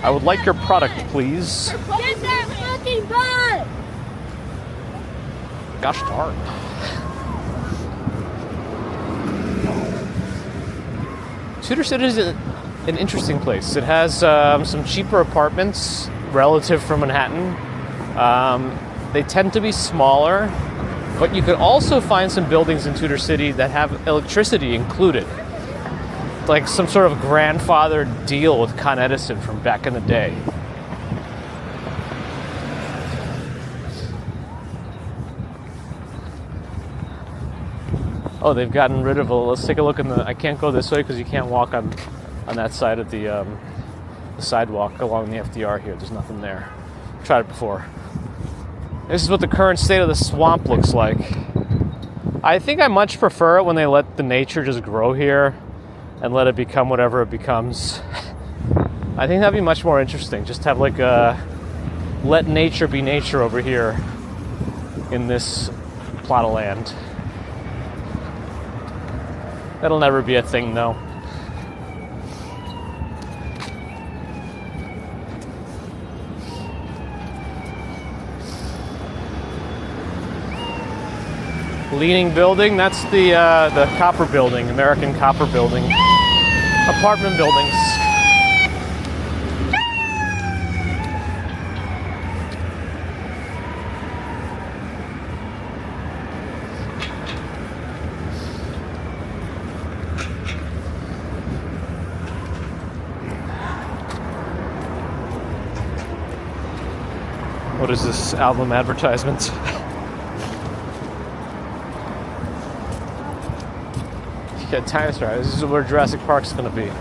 I would like your product, please. Get that fucking bus! Gosh darn. Tutor City is an interesting place. It has some cheaper apartments relative from Manhattan. They tend to be smaller, but you could also find some buildings in Tutor City that have electricity included. Like some sort of grandfathered deal with Con Edison from back in the day. Oh, they've gotten rid of let's take a look in the, I can't go this way because you can't walk on that side of the sidewalk along the FDR here. There's nothing there. Tried it before. This is what the current state of the swamp looks like. I think I much prefer it when they let the nature just grow here and let it become whatever it becomes. I think that'd be much more interesting. Just have like a let nature be nature over here in this plot of land. That'll never be a thing though. Leaning building, that's the copper building, American copper building. Apartment buildings. What is this album advertisement? Yeah, Dinosaur. This is where Jurassic Park's going to be.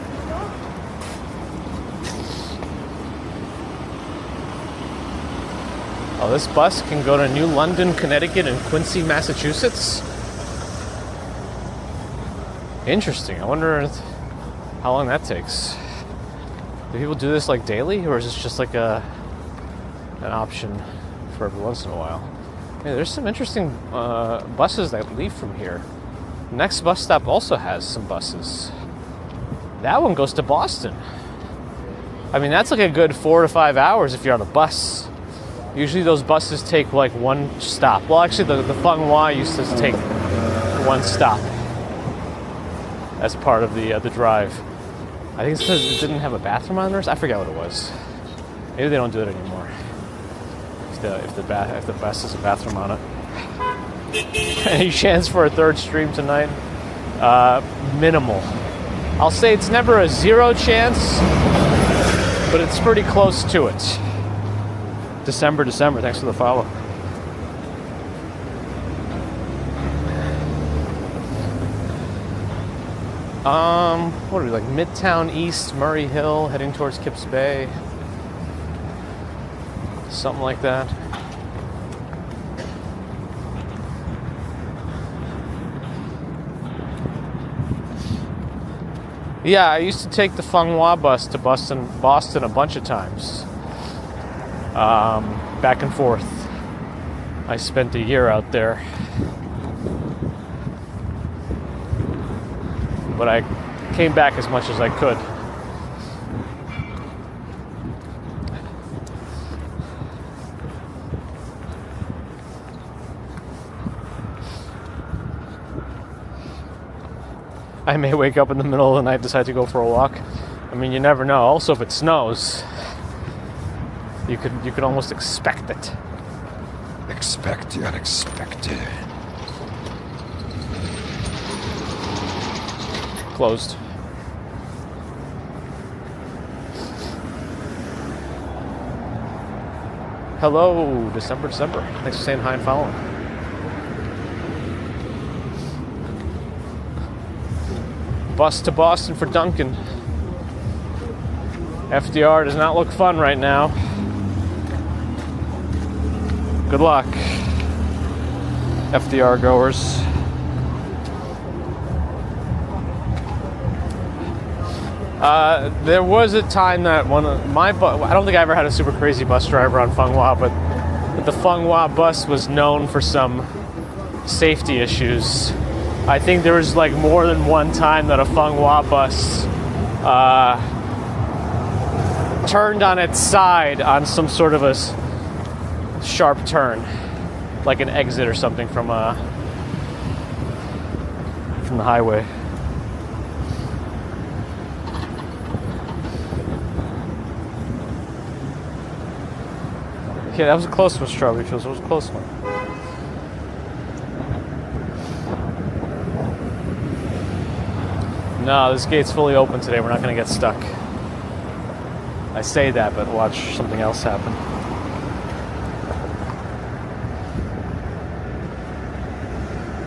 Oh, this bus can go to New London, Connecticut, and Quincy, Massachusetts. Interesting. I wonder how long that takes. Do people do this like daily, or is this just like an option for every once in a while? Yeah, there's some interesting buses that leave from here. Next bus stop also has some buses. That one goes to Boston. I mean, that's like a good 4 to 5 hours if you're on a bus. Usually those buses take like one stop. Well, actually, the Fung Hua used to take one stop as part of the drive. I think it's because it didn't have a bathroom on it. I forget what it was. Maybe they don't do it anymore. If the bus has a bathroom on it. Any chance for a third stream tonight? Minimal. I'll say it's never a zero chance, but it's pretty close to it. December, thanks for the follow. What are we, like Midtown East, Murray Hill, heading towards Kips Bay? Something like that. Yeah, I used to take the Fung Hua bus to Boston a bunch of times. Back and forth. I spent a year out there. But I came back as much as I could. I may wake up in the middle of the night, decide to go for a walk. I mean, you never know. Also, if it snows, you could almost expect it. Expect the unexpected. Closed. Hello, December. Thanks for saying hi and following. Bus to Boston for Duncan. FDR does not look fun right now. Good luck, FDR goers. There was a time that one of my I don't think I ever had a super crazy bus driver on Fung Hua, but the Fung Hua bus was known for some safety issues. I think there was like more than one time that a Feng Hua bus turned on its side on some sort of a sharp turn, like an exit or something from the highway. Yeah, that was a close one, Strawberry Fields. It was a close one. No, this gate's fully open today. We're not going to get stuck. I say that, but watch something else happen.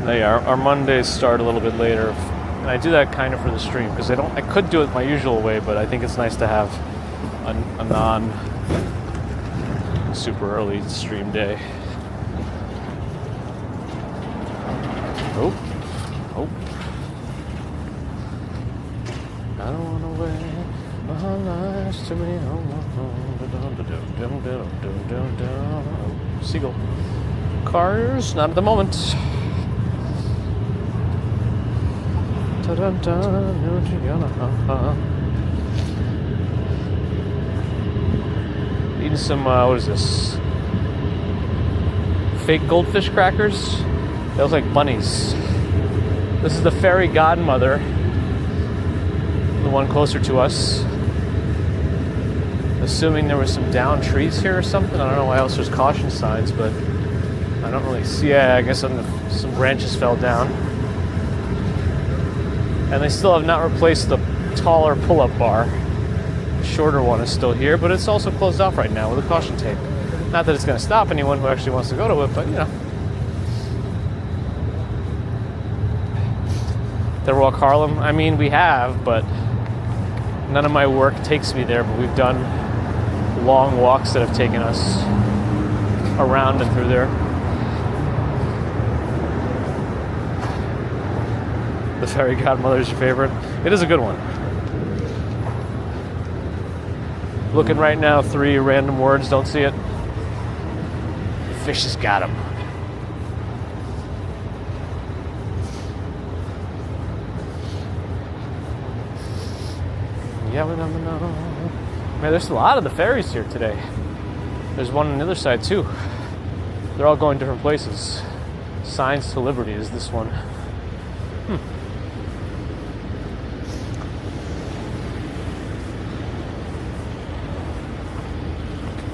Yeah, our Mondays start a little bit later, and I do that kind of for the stream because I could do it my usual way, but I think it's nice to have a non super early stream day. Oh. I don't want to wait my life to me. Seagull. Cars, not at the moment. Eating some, what is this? Fake goldfish crackers? They look like bunnies. This is the fairy godmother. The one closer to us. Assuming there was some downed trees here or something. I don't know why else there's caution signs, but I don't really see. Yeah, I guess some branches fell down. And they still have not replaced the taller pull-up bar. The shorter one is still here, but it's also closed off right now with a caution tape. Not that it's going to stop anyone who actually wants to go to it, but you know. The Walk Harlem, I mean, we have, but none of my work takes me there, but we've done long walks that have taken us around and through there. The fairy godmother is your favorite? It is a good one. Looking right now, 3 random words, don't see it. Fish has got him. Yeah, we never know. Man, there's a lot of the ferries here today. There's one on the other side too. They're all going different places. Signs to Liberty is this one.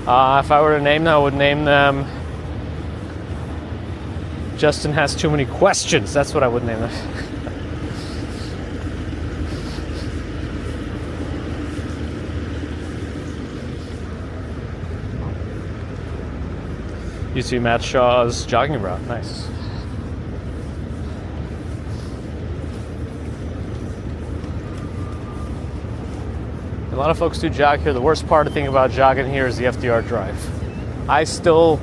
If I were to name them, I would name them Justin Has Too Many Questions. That's what I would name them. You see Matt Shaw's jogging route. Nice. A lot of folks do jog here. The worst part of the thing about jogging here is the FDR Drive. I still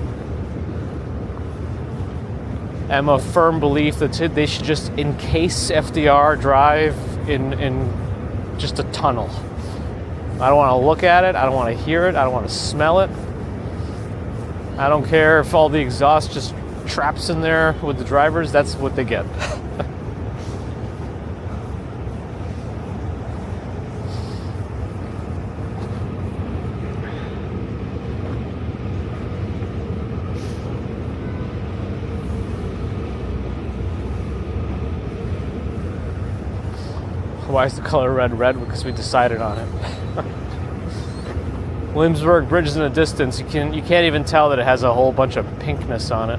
am a firm belief that they should just encase FDR Drive in just a tunnel. I don't want to look at it. I don't want to hear it. I don't want to smell it. I don't care if all the exhaust just traps in there with the drivers. That's what they get. Why is the color red red? Because we decided on it. Williamsburg Bridge is in the distance. You can't even tell that it has a whole bunch of pinkness on it.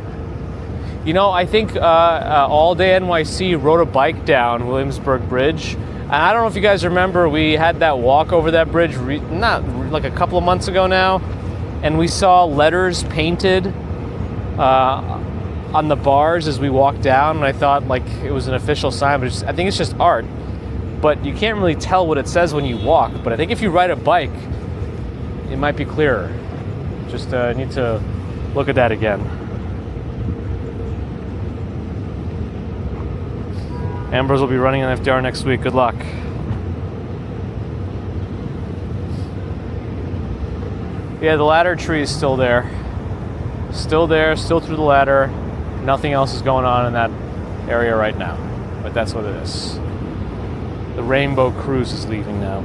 You know, I think All Day NYC rode a bike down Williamsburg Bridge. And I don't know if you guys remember, we had that walk over that bridge not like a couple of months ago now. And we saw letters painted on the bars as we walked down. And I thought like it was an official sign, but I think it's just art. But you can't really tell what it says when you walk. But I think if you ride a bike, it might be clearer. Just need to look at that again. Ambrose will be running on FDR next week. Good luck. Yeah, the ladder tree is still there. Still there, still through the ladder. Nothing else is going on in that area right now, but that's what it is. The Rainbow Cruise is leaving now.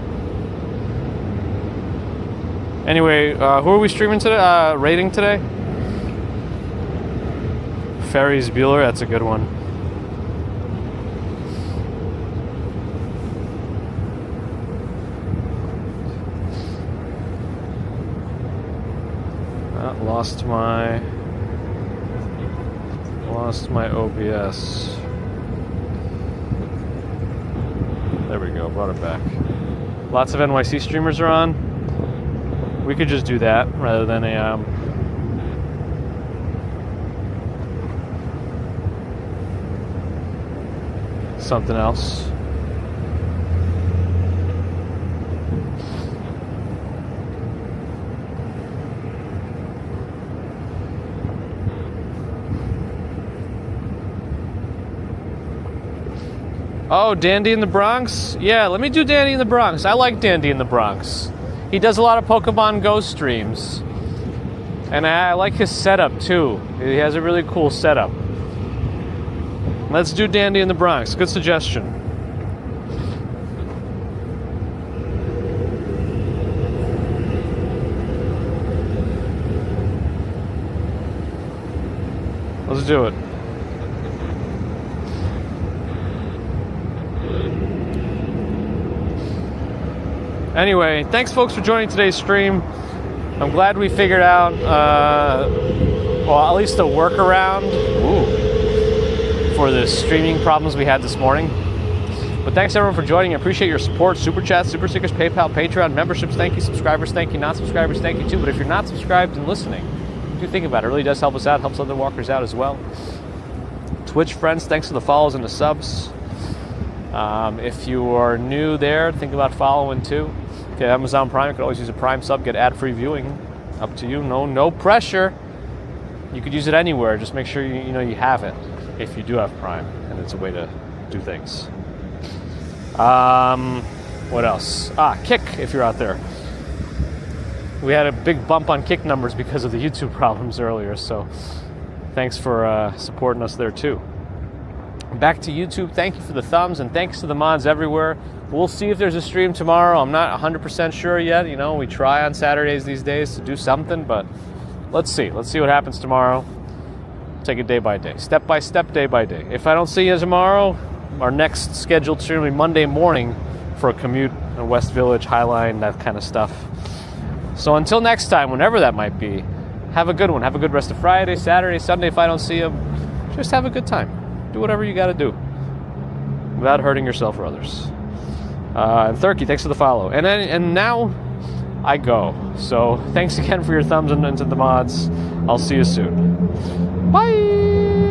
Anyway, who are we streaming today? Rating today? Ferris Bueller, that's a good one. Lost my OBS. There we go, brought it back. Lots of NYC streamers are on. We could just do that rather than a something else. Oh, Dandy in the Bronx? Yeah, let me do Dandy in the Bronx. I like Dandy in the Bronx. He does a lot of Pokemon Go streams. And I like his setup, too. He has a really cool setup. Let's do Dandy in the Bronx. Good suggestion. Let's do it. Anyway, thanks folks for joining today's stream. I'm glad we figured out, well, at least a workaround for the streaming problems we had this morning. But thanks everyone for joining. I appreciate your support. Super Chats, Super Stickers, PayPal, Patreon, memberships, thank you. Subscribers, thank you. Non-subscribers, thank you too. But if you're not subscribed and listening, do think about it. It really does help us out, helps other walkers out as well. Twitch friends, thanks for the follows and the subs. If you are new there, think about following too. Okay, Amazon Prime, you could always use a Prime sub, get ad-free viewing. Up to you, no pressure. You could use it anywhere, just make sure you know you have it if you do have Prime, and it's a way to do things. What else? Kick, if you're out there. We had a big bump on Kick numbers because of the YouTube problems earlier, so thanks for supporting us there too. Back to YouTube, thank you for the thumbs, and thanks to the mods everywhere. We'll see if there's a stream tomorrow. I'm not 100% sure yet. You know, we try on Saturdays these days to do something, but let's see. Let's see what happens tomorrow. Take it day by day, step by step, day by day. If I don't see you tomorrow, our next scheduled stream will be Monday morning for a commute in West Village, Highline, that kind of stuff. So until next time, whenever that might be, have a good one. Have a good rest of Friday, Saturday, Sunday. If I don't see you, just have a good time. Do whatever you got to do without hurting yourself or others. And Thurkey, thanks for the follow. And now I go. So thanks again for your thumbs and to the mods. I'll see you soon. Bye.